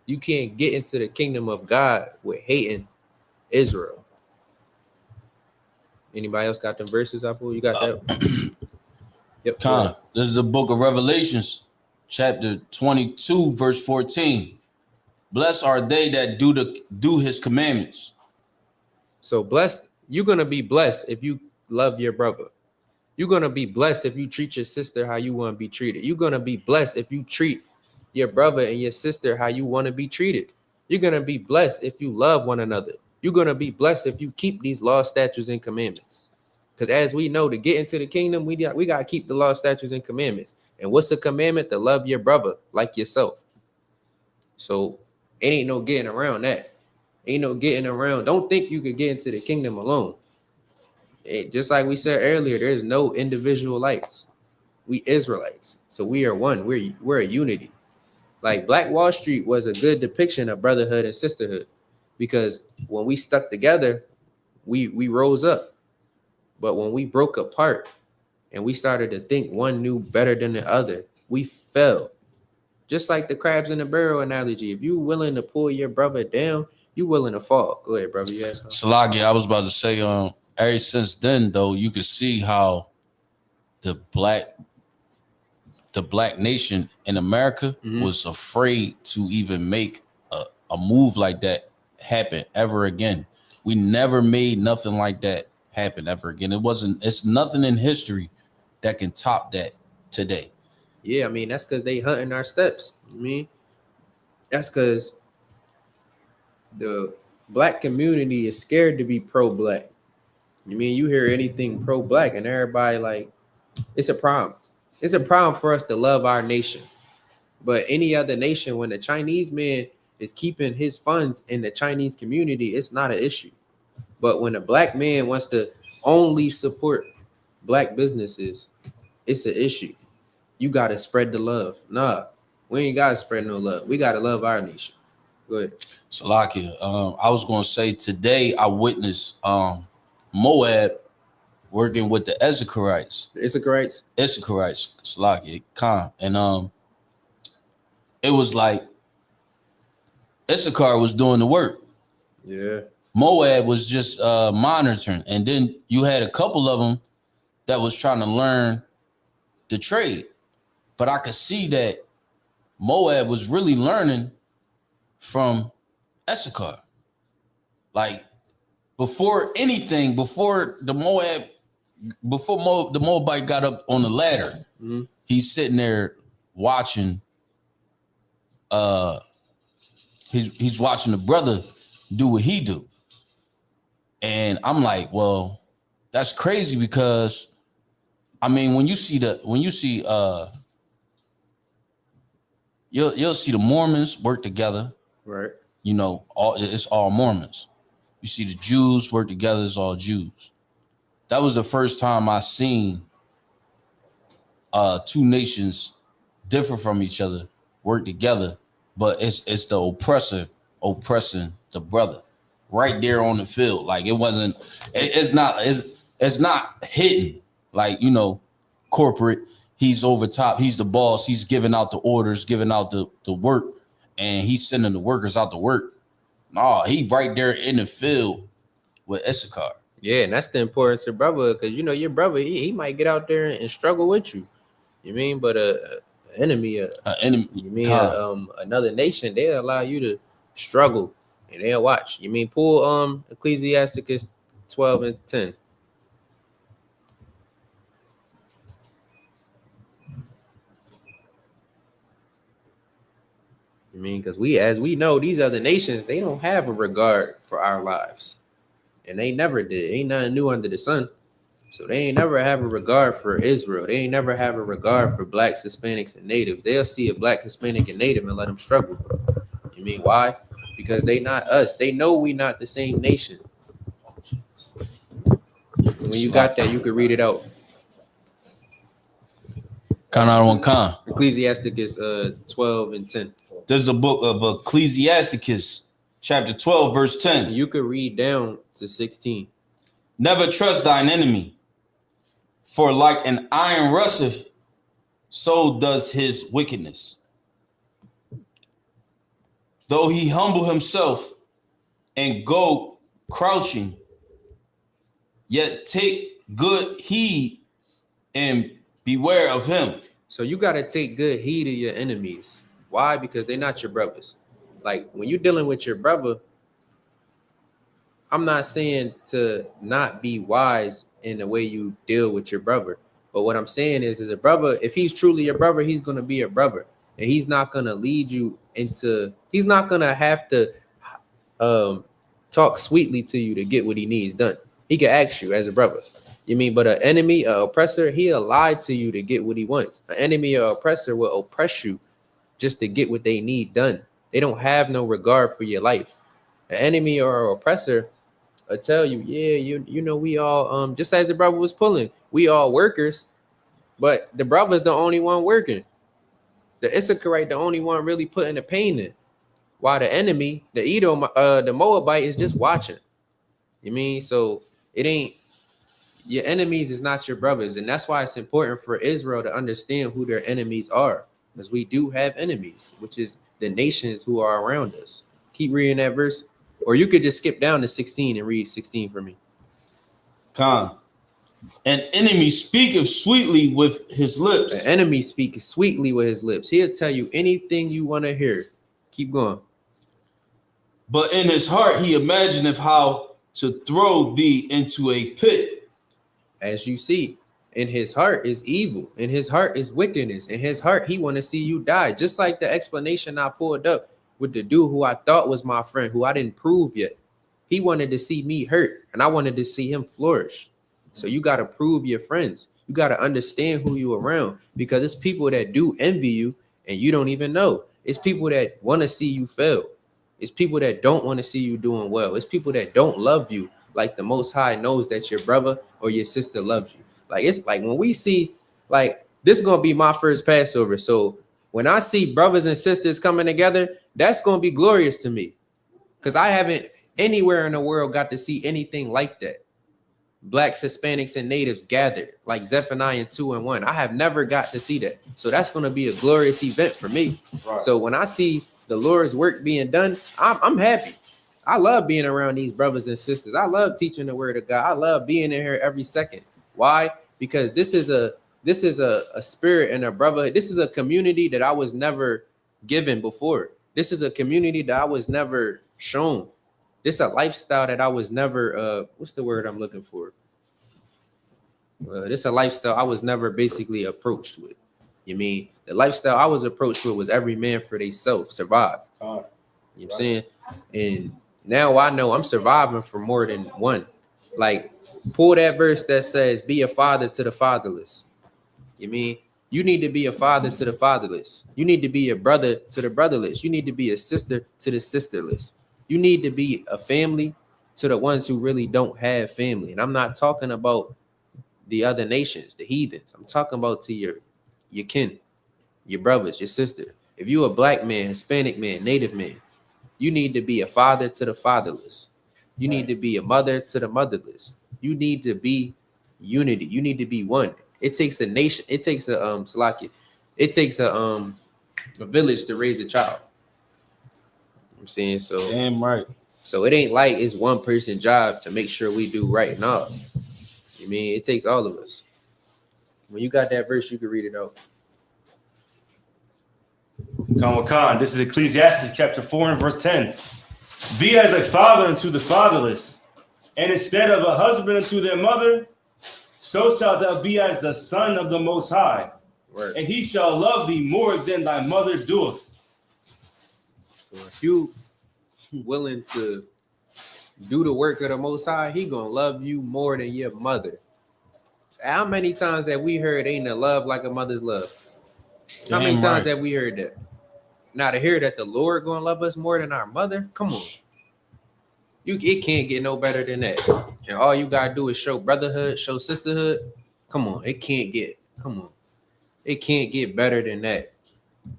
You can't get into the kingdom of God with hating Israel. Anybody else got them verses, Apple? You got that? Yep. Con, this is the book of Revelations, chapter 22, verse 14. Blessed are they that do his commandments. So blessed, you're gonna be blessed if you love your brother. You're gonna be blessed if you treat your sister how you want to be treated. You're gonna be blessed if you treat your brother and your sister how you want to be treated. You're gonna be blessed if you love one another. You're gonna be blessed if you keep these laws, statutes, and commandments. Because as we know, to get into the kingdom, we gotta keep the law, statutes, and commandments. And what's the commandment? To love your brother like yourself. So it ain't no getting around that. Ain't no getting around. Don't think you could get into the kingdom alone. Just like we said earlier, there's no individualites. We Israelites. So we are one. We're a unity. Like Black Wall Street was a good depiction of brotherhood and sisterhood, because when we stuck together, we rose up. But when we broke apart and we started to think one knew better than the other, we fell. Just like the crabs in the barrel analogy. If you're willing to pull your brother down, you're willing to fall. Go ahead, brother. You ask me. Salaki, I was about to say, ever since then, though, you could see how the black nation in America was afraid to even make a move like that happen ever again. We never made nothing like that happen ever again. It's nothing in history that can top that today. Yeah, I mean, that's because they hunting our steps. I mean, that's because the black community is scared to be pro-black. I mean, you hear anything pro-black and everybody like, it's a problem. It's a problem for us to love our nation. But any other nation, when the Chinese man is keeping his funds in the Chinese community, it's not an issue. But when a black man wants to only support black businesses, it's an issue. You got to spread the love. Nah, we ain't got to spread no love. We got to love our nation. Go ahead. Salakia, I was going to say today I witnessed Moab working with the Issacharites. Issacharites, Salakia, Khan. And it was like Issachar was doing the work. Yeah. Moab was just monitoring. And then you had a couple of them that was trying to learn the trade. But I could see that Moab was really learning from Issachar. Like before the Moabite got up on the ladder, he's sitting there watching. He's watching the brother do what he do, and I'm like, well, that's crazy because, I mean, you'll see the Mormons work together, right? You know, it's all Mormons. You see the Jews work together, it's all Jews. That was the first time I seen two nations differ from each other work together, but it's the oppressor oppressing the brother right there on the field. Like it's not hidden, like, you know, corporate. He's over top, he's the boss, he's giving out the orders, giving out the work, and he's sending the workers out to work. No, he right there in the field with Issachar. Yeah, and that's the importance of brother, because you know your brother, he might get out there and struggle with you. You mean, but an enemy, you mean another nation, they'll allow you to struggle and they'll watch. You mean, pull Ecclesiasticus 12:10. I mean, because as we know, these other nations, they don't have a regard for our lives. And they never did. Ain't nothing new under the sun. So they ain't never have a regard for Israel. They ain't never have a regard for blacks, Hispanics, and natives. They'll see a black, Hispanic, and native and let them struggle. You mean why? Because they not us. They know we not the same nation. When you got that, you could read it out. Ecclesiasticus 12:10. There's the book of Ecclesiasticus, chapter 12, verse 10. You could read down to 16. Never trust thine enemy, For like an iron rusteth, so does his wickedness. Though he humble himself and go crouching, yet take good heed and beware of him. So you got to take good heed of your enemies. Why? Because they're not your brothers. Like when you're dealing with your brother, I'm not saying to not be wise in the way you deal with your brother. But what I'm saying is a brother, if he's truly your brother, he's going to be a brother. And he's not going to lead you into, he's not going to have to talk sweetly to you to get what he needs done. He can ask you as a brother. You mean, but an enemy, an oppressor, he'll lie to you to get what he wants. An enemy or oppressor will oppress you just to get what they need done. They don't have no regard for your life. An enemy or an oppressor will tell you, yeah, you know, we all just as the brother was pulling, we all workers, but the brother's the only one working. The Issacharite, the only one really putting the pain in. While the enemy, the Edom, the Moabite is just watching. You mean, so it ain't your enemies is not your brothers, and that's why it's important for Israel to understand who their enemies are, because we do have enemies, which is the nations who are around us. Keep reading that verse, or you could just skip down to 16 and read 16 for me. Khan. An enemy speaketh sweetly with his lips. An enemy speaks sweetly with his lips. He'll tell you anything you want to hear. Keep going. But in his heart he imagineth how to throw thee into a pit. As you see, in his heart is evil. In his heart is wickedness. In his heart, he want to see you die. Just like the explanation I pulled up with the dude who I thought was my friend, who I didn't prove yet. He wanted to see me hurt, and I wanted to see him flourish. So you got to prove your friends. You got to understand who you around, because it's people that do envy you and you don't even know. It's people that want to see you fail. It's people that don't want to see you doing well. It's people that don't love you like the Most High knows that your brother or your sister loves you. Like, it's like when we see, like, this is going to be my first Passover. So when I see brothers and sisters coming together, that's going to be glorious to me, because I haven't anywhere in the world got to see anything like that. Blacks, Hispanics, and natives gathered like Zephaniah 2:1. I have never got to see that. So that's going to be a glorious event for me. Right. So when I see the Lord's work being done, I'm happy. I love being around these brothers and sisters. I love teaching the word of God. I love being in here every second. Why? Because this is a spirit and a brotherhood. This is a community that I was never given before. This is a community that I was never shown. This is a lifestyle that I was never, what's the word I'm looking for? This is a lifestyle I was never basically approached with. You mean the lifestyle I was approached with was every man for themselves, survive. You know what I'm saying? And now I know I'm surviving for more than one. Like, pull that verse that says, be a father to the fatherless. You mean you need to be a father to the fatherless. You need to be a brother to the brotherless. You need to be a sister to the sisterless. You need to be a family to the ones who really don't have family. And I'm not talking about the other nations, the heathens. I'm talking about to your kin, your brothers, your sister. If you're a black man, Hispanic man, native man, you need to be a father to the fatherless. You need to be a mother to the motherless. You need to be unity. You need to be one. It takes a nation. It takes a It takes a village to raise a child. I'm saying, so Damn right. So it ain't like it's one person's job to make sure we do right. No, I mean, it takes all of us. When you got that verse, you can read it out. Khan, this is Ecclesiastes chapter 4 and verse 10. Be as a father unto the fatherless, and instead of a husband unto their mother, so shalt thou be as the son of the Most High. Word. And he shall love thee more than thy mother doeth. So if you willing to do the work of the Most High, he gonna love you more than your mother. How many times have we heard ain't a love like a mother's love? How many times have we heard that? Now to hear that the Lord gonna love us more than our mother, come on. It can't get no better than that. And all you gotta do is show brotherhood, show sisterhood. Come on, it can't get better than that.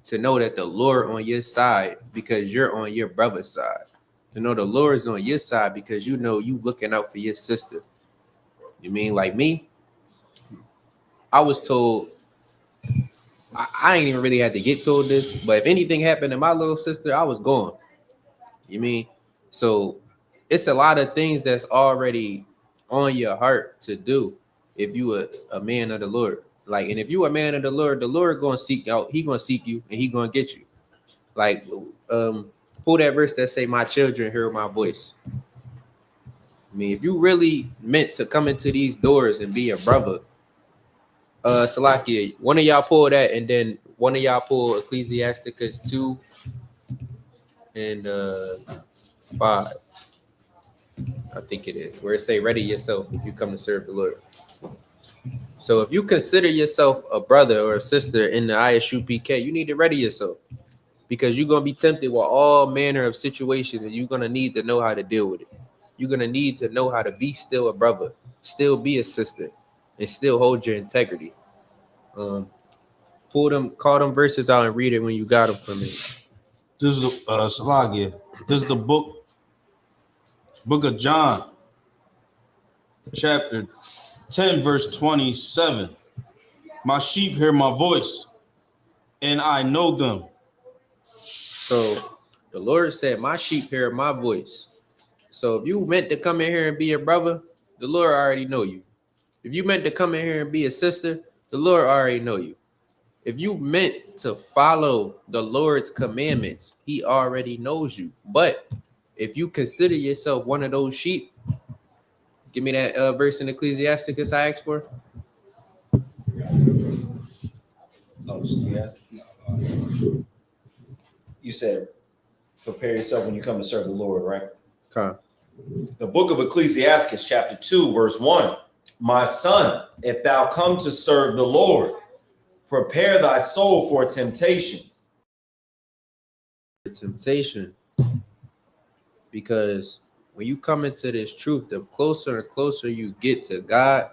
To know that the Lord on your side because you're on your brother's side. To know the Lord is on your side because you know you looking out for your sister. You mean like me? I was told, I ain't even really had to get told this, but if anything happened to my little sister, I was gone. You mean? So it's a lot of things that's already on your heart to do if you a man of the Lord. Like, and if you a man of the Lord gonna seek out, he gonna seek you and he gonna get you. Like, pull that verse that say, "My children hear my voice." I mean, if you really meant to come into these doors and be a brother, Salakia, one of y'all pull that, and then one of y'all pull Ecclesiasticus 2 and 5. I think it is, where it say, "Ready yourself if you come to serve the Lord." So if you consider yourself a brother or a sister in the ISUPK, you need to ready yourself, because you're gonna be tempted with all manner of situations, and you're gonna need to know how to deal with it. You're gonna need to know how to be still a brother, still be a sister, and still hold your integrity. Call them verses out and read it when you got them for me. This is Salagia. This is the book of John, chapter 10, verse 27. My sheep hear my voice, and I know them. So the Lord said, "My sheep hear my voice." So if you meant to come in here and be a brother, the Lord already know you. If you meant to come in here and be a sister, the Lord already know you. If you meant to follow the Lord's commandments, he already knows you. But if you consider yourself one of those sheep, give me that verse in Ecclesiasticus I asked for. Oh, so yeah. You said prepare yourself when you come to serve the Lord, right? Okay. The book of Ecclesiastes, chapter 2, verse 1. My son, if thou come to serve the Lord, prepare thy soul for temptation. Temptation. Because when you come into this truth, the closer and closer you get to God,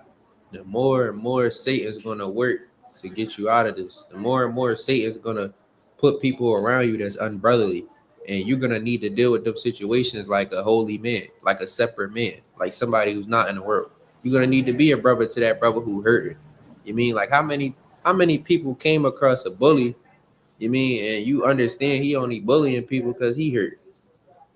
the more and more Satan's going to work to get you out of this. The more and more Satan's going to put people around you that's unbrotherly. And you're going to need to deal with those situations like a holy man, like a separate man, like somebody who's not in the world. You're going to need to be a brother to that brother who hurt you. You mean, like how many people came across a bully, you mean, and you understand he only bullying people because he hurt.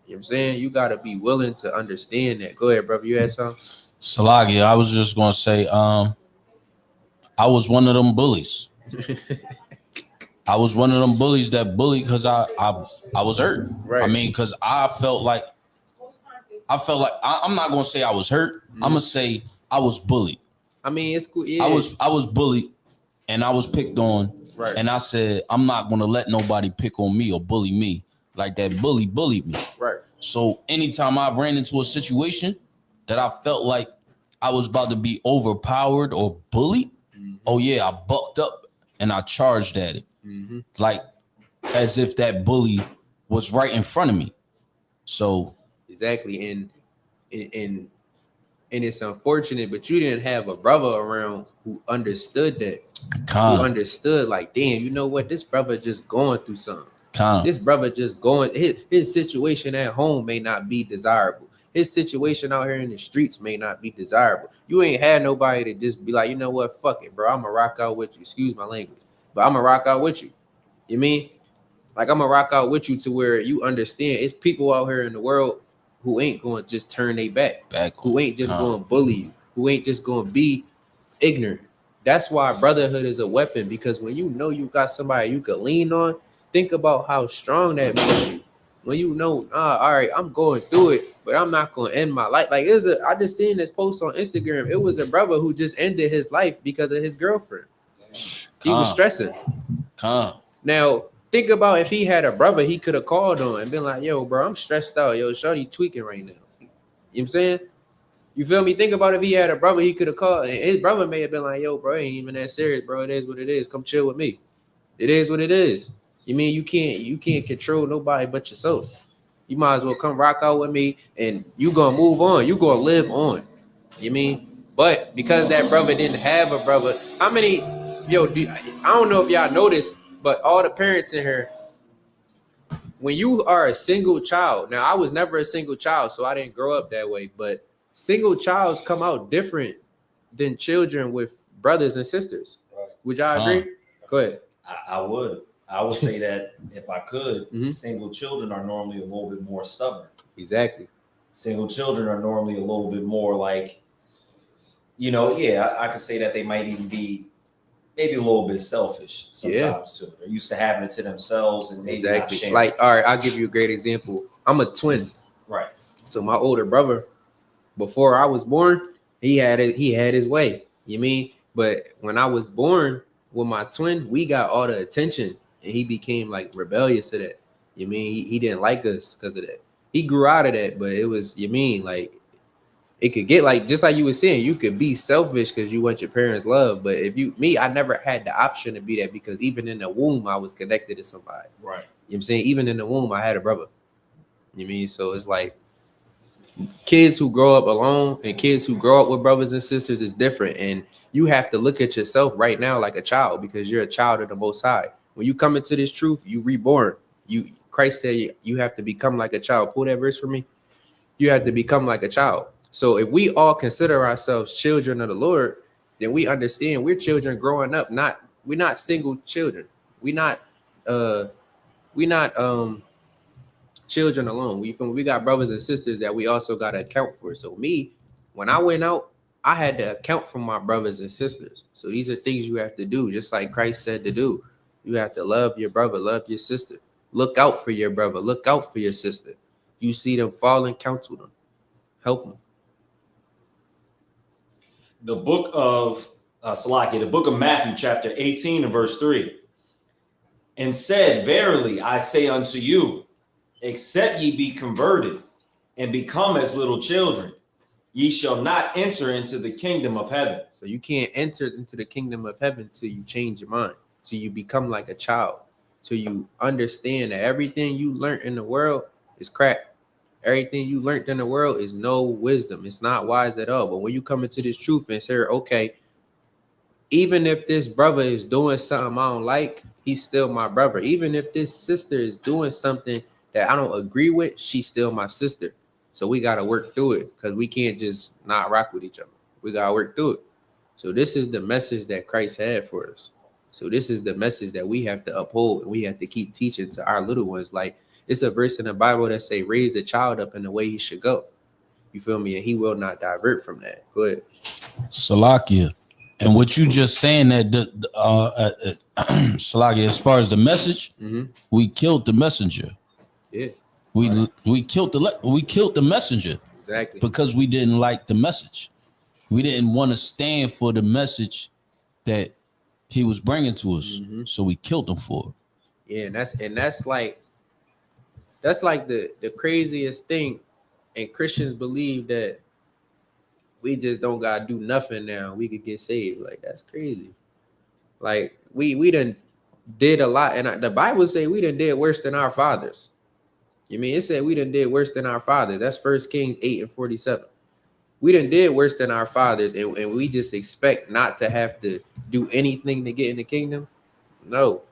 You know what I'm saying? You got to be willing to understand that. Go ahead, brother. You had something? Salagia, I was just gonna say, I was one of them bullies. I was one of them bullies that bullied because I was hurt. Right. I mean, because I felt like I'm not gonna say I was hurt. I'm gonna say I was bullied. I mean, it's cool. Yeah. I was bullied, and I was picked on. Right. And I said, I'm not gonna let nobody pick on me or bully me like that bully bullied me. Right. So anytime I ran into a situation that I felt like I was about to be overpowered or bullied, oh yeah, I bucked up and I charged at it. Like as if that bully was right in front of me. So exactly. And it's unfortunate, but you didn't have a brother around who understood that. Who understood, like, damn, you know what? This brother just going through something. This brother just going, his situation at home may not be desirable. His situation out here in the streets may not be desirable. You ain't had nobody to just be like, you know what, fuck it, bro. I'm gonna rock out with you. Excuse my language, but I'm gonna rock out with you. You mean? Like, I'm gonna rock out with you to where you understand it's people out here in the world who ain't going to just turn their back, who ain't just going to bully you, who ain't just going to be ignorant. That's why brotherhood is a weapon, because when you know you got somebody you can lean on, think about how strong that makes you. When you know, all right, I'm going through it, but I'm not going to end my life. Like, I just seen this post on Instagram. It was a brother who just ended his life because of his girlfriend. He was stressing. Now, think about if he had a brother he could have called on and been like, yo, bro, I'm stressed out. Yo, shorty tweaking right now. You know what I'm saying? You feel me? Think about if he had a brother he could have called, and his brother may have been like, yo, bro, ain't even that serious, bro. It is what it is. Come chill with me. It is what it is. You mean you can't control nobody but yourself. You might as well come rock out with me and you gonna move on. You gonna live on. You mean? But because that brother didn't have a brother, how many, I don't know if y'all noticed, but all the parents in here, when you are a single child, now I was never a single child, so I didn't grow up that way, but single childs come out different than children with brothers and sisters. Right. Would y'all agree? Go ahead. I would. I would say that if I could, Mhm. single children are normally a little bit more stubborn. Exactly. Single children are normally a little bit more like, I could say that they might even be maybe a little bit selfish sometimes too. They're used to having it to themselves and maybe not sharing. Like, all right, I'll give you a great example. I'm a twin. Right. So my older brother, before I was born, he had his way. You mean? But when I was born with my twin, we got all the attention, and he became like rebellious to that. You mean? He didn't like us because of that. He grew out of that, but it was, like it could get like, just like you were saying, you could be selfish because you want your parents' love. But I never had the option to be that, because even in the womb, I was connected to somebody. Right. You know what I'm saying? Even in the womb, I had a brother. You mean? So it's like kids who grow up alone and kids who grow up with brothers and sisters is different. And you have to look at yourself right now like a child, because you're a child of the Most High. When you come into this truth, you reborn. Christ said you have to become like a child. Pull that verse for me. You have to become like a child. So if we all consider ourselves children of the Lord, then we understand we're children growing up. We're not single children. We're not children alone. We got brothers and sisters that we also got to account for. So me, when I went out, I had to account for my brothers and sisters. So these are things you have to do, just like Christ said to do. You have to love your brother, love your sister. Look out for your brother, look out for your sister. You see them falling, counsel them, help them. The book of the book of Matthew, chapter 18 and verse 3. And said, verily, I say unto you, except ye be converted and become as little children, ye shall not enter into the kingdom of heaven. So you can't enter into the kingdom of heaven till you change your mind, till you become like a child, till you understand that everything you learned in the world is crap. Everything you learned in the world is no wisdom. It's not wise at all. But when you come into this truth and say, okay, even if this brother is doing something I don't like, he's still my brother. Even if this sister is doing something that I don't agree with, she's still my sister. So we got to work through it, because we can't just not rock with each other. We got to work through it. So this is the message that Christ had for us. So this is the message that we have to uphold, and we have to keep teaching to our little ones. Like, it's a verse in the Bible that say, raise a child up in the way he should go. You feel me? And he will not divert from that. Go ahead. Salakia. And what you just saying that Salakia, as far as the message, we killed the messenger. Yeah. We killed the messenger. Exactly. Because we didn't like the message. We didn't want to stand for the message that he was bringing to us. So we killed him for it. Yeah, and that's like the craziest thing. And Christians believe that we just don't gotta do nothing now, we could get saved. Like, that's crazy. Like, we done did a lot, and the Bible say we done did worse than our fathers. You mean, it said we done did worse than our fathers. That's 1 Kings 8:47. We done did worse than our fathers, and we just expect not to have to do anything to get in the kingdom. No,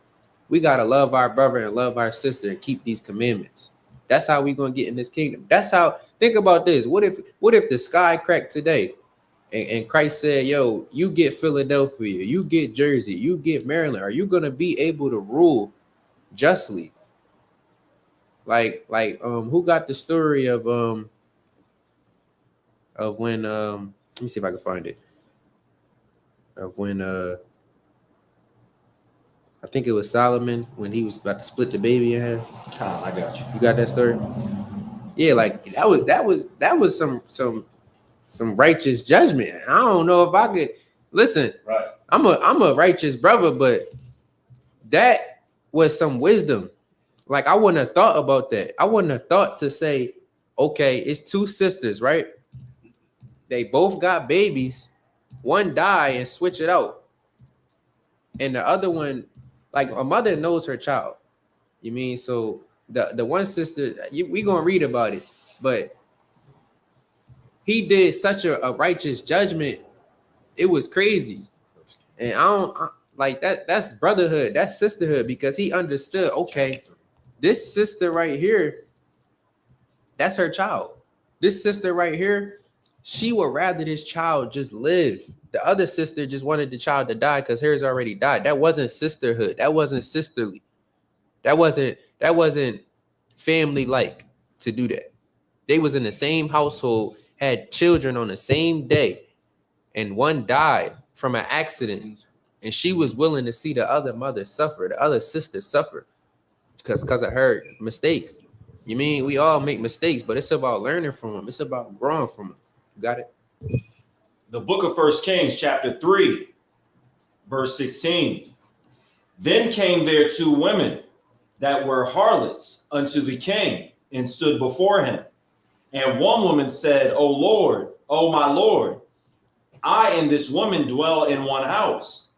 we gotta love our brother and love our sister and keep these commandments. That's how we gonna get in this kingdom. That's how. Think about this. What if the sky cracked today, and Christ said, "Yo, you get Philadelphia, you get Jersey, you get Maryland. Are you gonna be able to rule justly?" Like who got the story of when let me see if I can find it. Of when I think it was Solomon, when he was about to split the baby in half. I got you. You got that story? Yeah, like that was some righteous judgment. I don't know if I could listen. Right. I'm a righteous brother, but that was some wisdom. Like, I wouldn't have thought about that. I wouldn't have thought to say, okay, it's two sisters, right? They both got babies. One die and switch it out. And the other one, like, a mother knows her child. You mean, so the one sister, we gonna read about it, but he did such a righteous judgment. It was crazy. And like that's brotherhood, that's sisterhood, because he understood, okay, this sister right here, that's her child. This sister right here, she would rather this child just live. The other sister just wanted the child to die because hers already died. That wasn't sisterhood. That wasn't sisterly. That wasn't family like to do that. They was in the same household, had children on the same day, and one died from an accident, and she was willing to see the other mother suffer, the other sister suffer because of her mistakes. You mean we all make mistakes, but it's about learning from them. It's about growing from them. Got it? The book of 1 Kings, chapter 3, verse 16. Then came there 2 women that were harlots unto the king and stood before him. And one woman said, O Lord, O my Lord, I and this woman dwell in one house,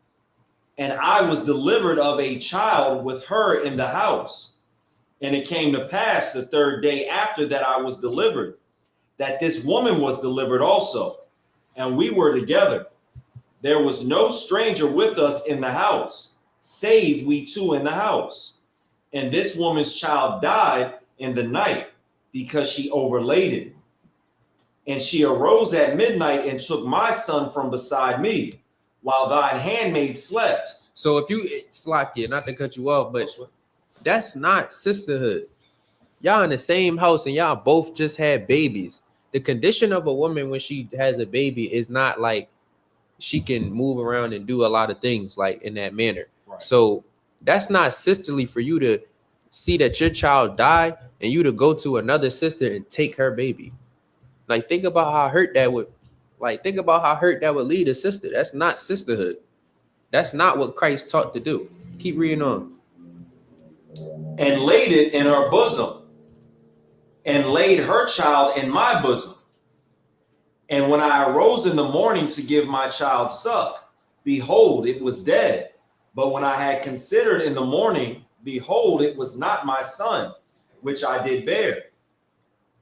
and I was delivered of a child with her in the house. And it came to pass the 3rd day after that I was delivered, that this woman was delivered also, and we were together. There was no stranger with us in the house, save we 2 in the house. And this woman's child died in the night because she overlaid it. And she arose at midnight and took my son from beside me, while thine handmaid slept. So if you Slakia, not to cut you off, but that's not sisterhood. Y'all in the same house and y'all both just had babies. The condition of a woman when she has a baby is not like she can move around and do a lot of things like in that manner. Right. So that's not sisterly for you to see that your child died and you to go to another sister and take her baby. Like think about how hurt that would lead a sister. That's not sisterhood. That's not what Christ taught to do. Keep reading on. And laid it in her bosom, and laid her child in my bosom. And when I arose in the morning to give my child suck, behold, it was dead. But when I had considered in the morning, behold, it was not my son, which I did bear.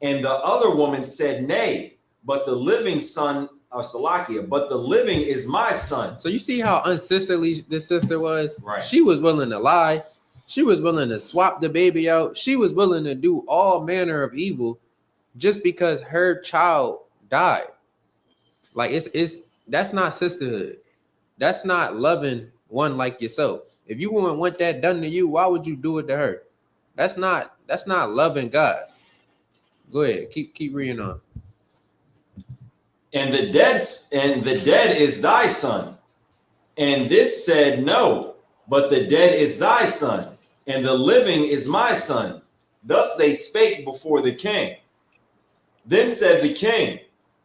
And the other woman said, Nay, but the living son, or Salakia, but the living is my son. So you see how unsisterly this sister was? Right. She was willing to lie. She was willing to swap the baby out. She was willing to do all manner of evil just because her child died. Like that's not sisterhood. That's not loving one like yourself. If you wouldn't want that done to you, why would you do it to her? That's not loving God. Go ahead, keep reading on. And the dead is thy son. And this said, No, but the dead is thy son, and the living is my son. Thus they spake before the king. Then said the king,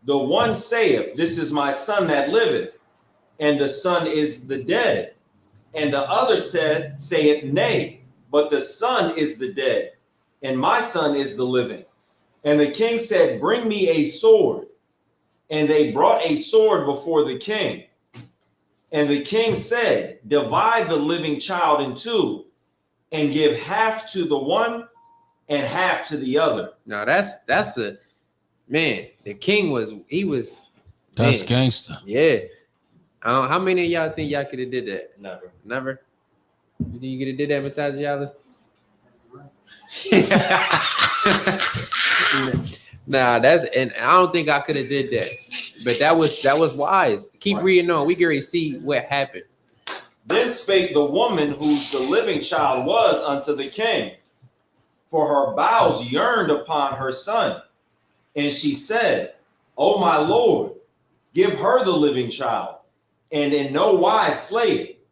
The one saith, This is my son that liveth, and the son is the dead. And the other saith, Nay, but the son is the dead, and my son is the living. And the king said, Bring me a sword. And they brought a sword before the king. And the king said, Divide the living child in 2, and give half to the one and half to the other. Now that's a man. The king was That's man. gangster. Yeah. How many of y'all think y'all could have did that? Never. You think you could have did that, Mataj Yalla? Nah, and I don't think I could have did that. But that was wise. Keep reading on. We can already see what happened. Then spake the woman whose the living child was unto the king, for her bowels yearned upon her son. And she said, O my Lord, give her the living child, and in no wise slay it.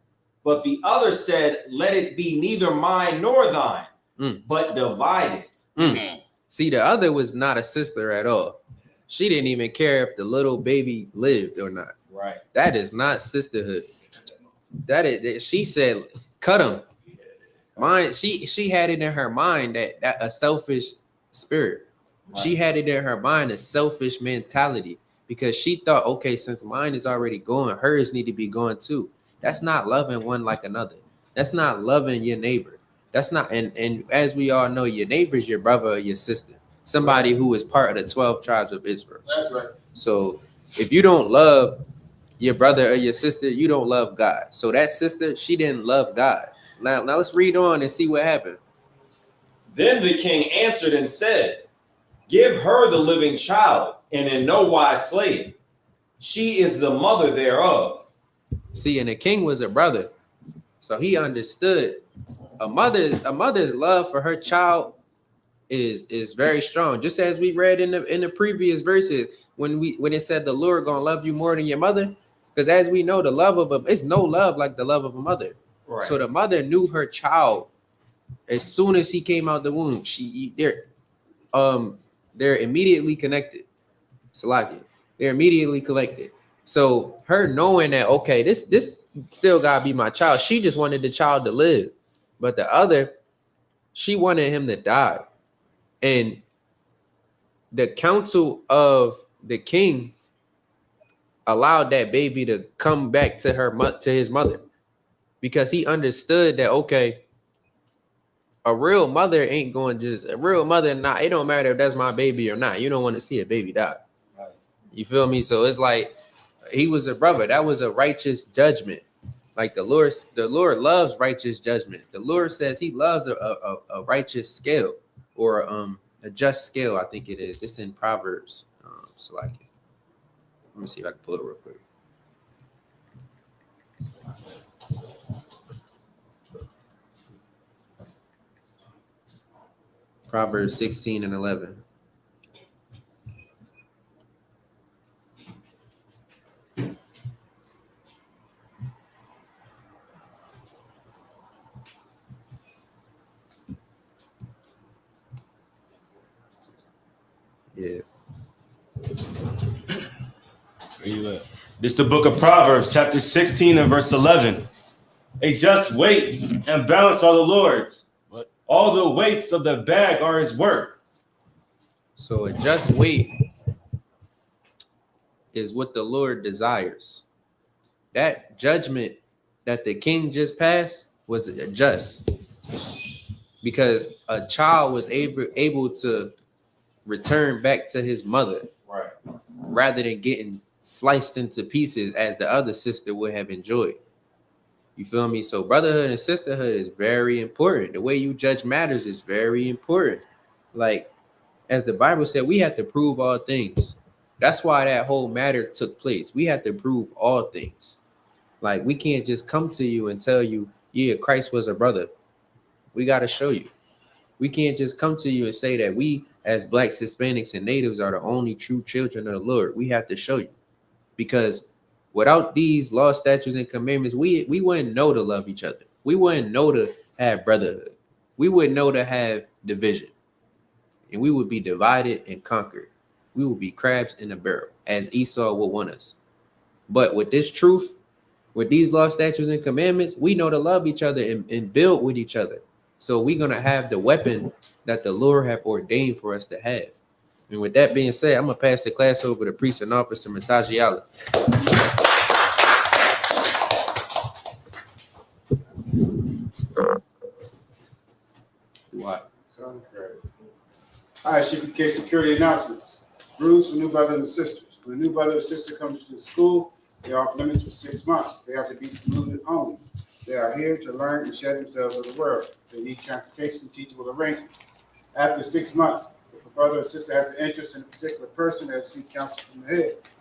But the other said, Let it be neither mine nor thine, but divide it. See, the other was not a sister at all. She didn't even care if the little baby lived or not. Right. That is not sisterhood. She said, cut him. Mine, she had it in her mind that a selfish spirit. Right. She had it in her mind a selfish mentality because she thought, okay, since mine is already going, hers need to be going too. That's not loving one like another. That's not loving your neighbor. That's not, and as we all know, your neighbor is your brother or your sister, somebody who is part of the 12 tribes of Israel. That's right. So if you don't love your brother or your sister, you don't love God. So that sister, she didn't love God. Now let's read on and see what happened. Then the king answered and said, Give her the living child, and in no wise slave. She is the mother thereof. See, and the king was a brother, so he understood a mother's love for her child is very strong. Just as we read in the previous verses when it said the Lord gonna love you more than your mother, because as we know, the love of it's no love like the love of a mother. Right. So the mother knew her child as soon as he came out the womb. They're immediately connected. Salaki, they're immediately connected. So her knowing that, okay, this still gotta be my child. She just wanted the child to live, but the other, she wanted him to die. And the counsel of the king allowed that baby to come back to his mother, because he understood that, okay, a real mother ain't going a real mother, not, it don't matter if that's my baby or not. You don't want to see a baby die. Right. You feel me? So it's like he was a brother. That was a righteous judgment. Like the Lord loves righteous judgment. The Lord says he loves a righteous scale, or a just scale, I think it is. It's in Proverbs. So like, let me see if I can pull it real quick. Proverbs 16 and 11. Yeah. Where you at? This is the book of Proverbs, chapter 16 and verse 11. A just weight and balance are the Lord's. What? All the weights of the bag are his work. So a just weight is what the Lord desires. That judgment that the king just passed was just, because a child was able to return back to his mother, Right. rather than getting sliced into pieces as the other sister would have enjoyed. You feel me? So brotherhood and sisterhood is very important. The way you judge matters is very important. Like, as the Bible said, we have to prove all things. That's why that whole matter took place. We have to prove all things. Like, we can't just come to you and tell you, yeah, Christ was a brother. We got to show you. We can't just come to you and say that we, as Blacks, Hispanics, and Natives, are the only true children of the Lord. We have to show you. Because without these laws, statutes, and commandments, we wouldn't know to love each other. We wouldn't know to have brotherhood. We wouldn't know to have division. And we would be divided and conquered. We would be crabs in a barrel, as Esau would want us. But with this truth, with these laws, statutes, and commandments, we know to love each other and build with each other. So we're going to have the weapon that the Lord have ordained for us to have. And with that being said, I'm going to pass the class over to Priest and Officer Mataji Allah. What? Sounds great. All right, CPK security announcements. Rules for new brothers and sisters. When a new brother or sister comes to the school, they are off limits for 6 months. They are to be saluted only. They are here to learn and share themselves with the world. They need transportation and teachable arrangements. After 6 months, if a brother or sister has an interest in a particular person, they'll seek counsel from the heads.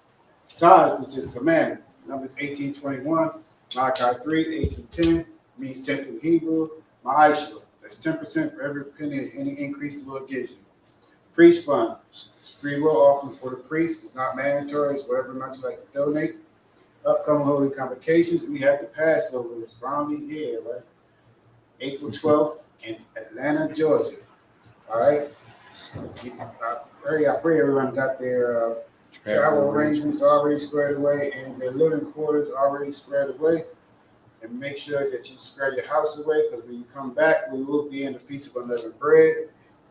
Tithes, which is a commandment. Numbers 18:21, Malachi 3:8-10, means 10th in Hebrew, Ma'aishah. That's 10% for every penny of any increase the Lord gives you. Priest fund, free will offering for the priest. It's not mandatory. It's whatever amount you like to donate. Upcoming holy convocations, we have the Passover. It's finally here, right? April 12th in Atlanta, Georgia. All right. So, I pray everyone got their travel arrangements already squared away and their living quarters already squared away. And make sure that you square your house away, because when you come back, we will be in the Feast of Unleavened Bread.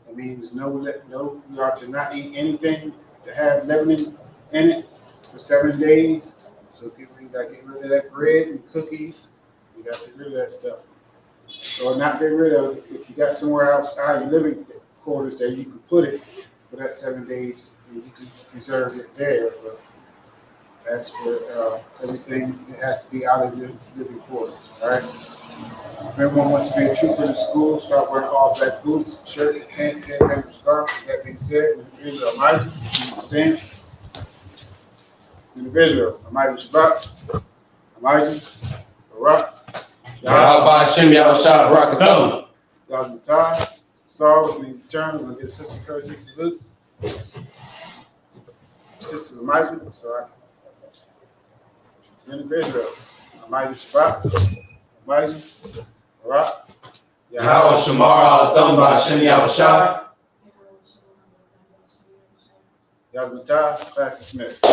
It means no, we are to not eat anything to have leavening in it for 7 days. So people got to get rid of that bread and cookies. You got to get rid of that stuff. Or not get rid of it. If you got somewhere outside your living quarters that you can put it for that 7 days, you can preserve it there. But that's for everything that has to be out of your living quarters. All right. If everyone wants to be a trooper in school, start wearing all black boots, shirt, pants, headband, scarf. With that being said, we agree with Elijah. Stand. Individual. Elijah Shabbat. Elijah. Barak. Yahweh Hashem Yahushua Barakatam. Yahweh Matai. Saul, which means eternal. We're going to get Sister courtesy salute. Sister Elijah. Sorry. Individual. Elijah Shabbat. Elijah. Barak. Yahweh Shamar Alatam Hashem Yahushua. Yahweh Matai. Class dismissed.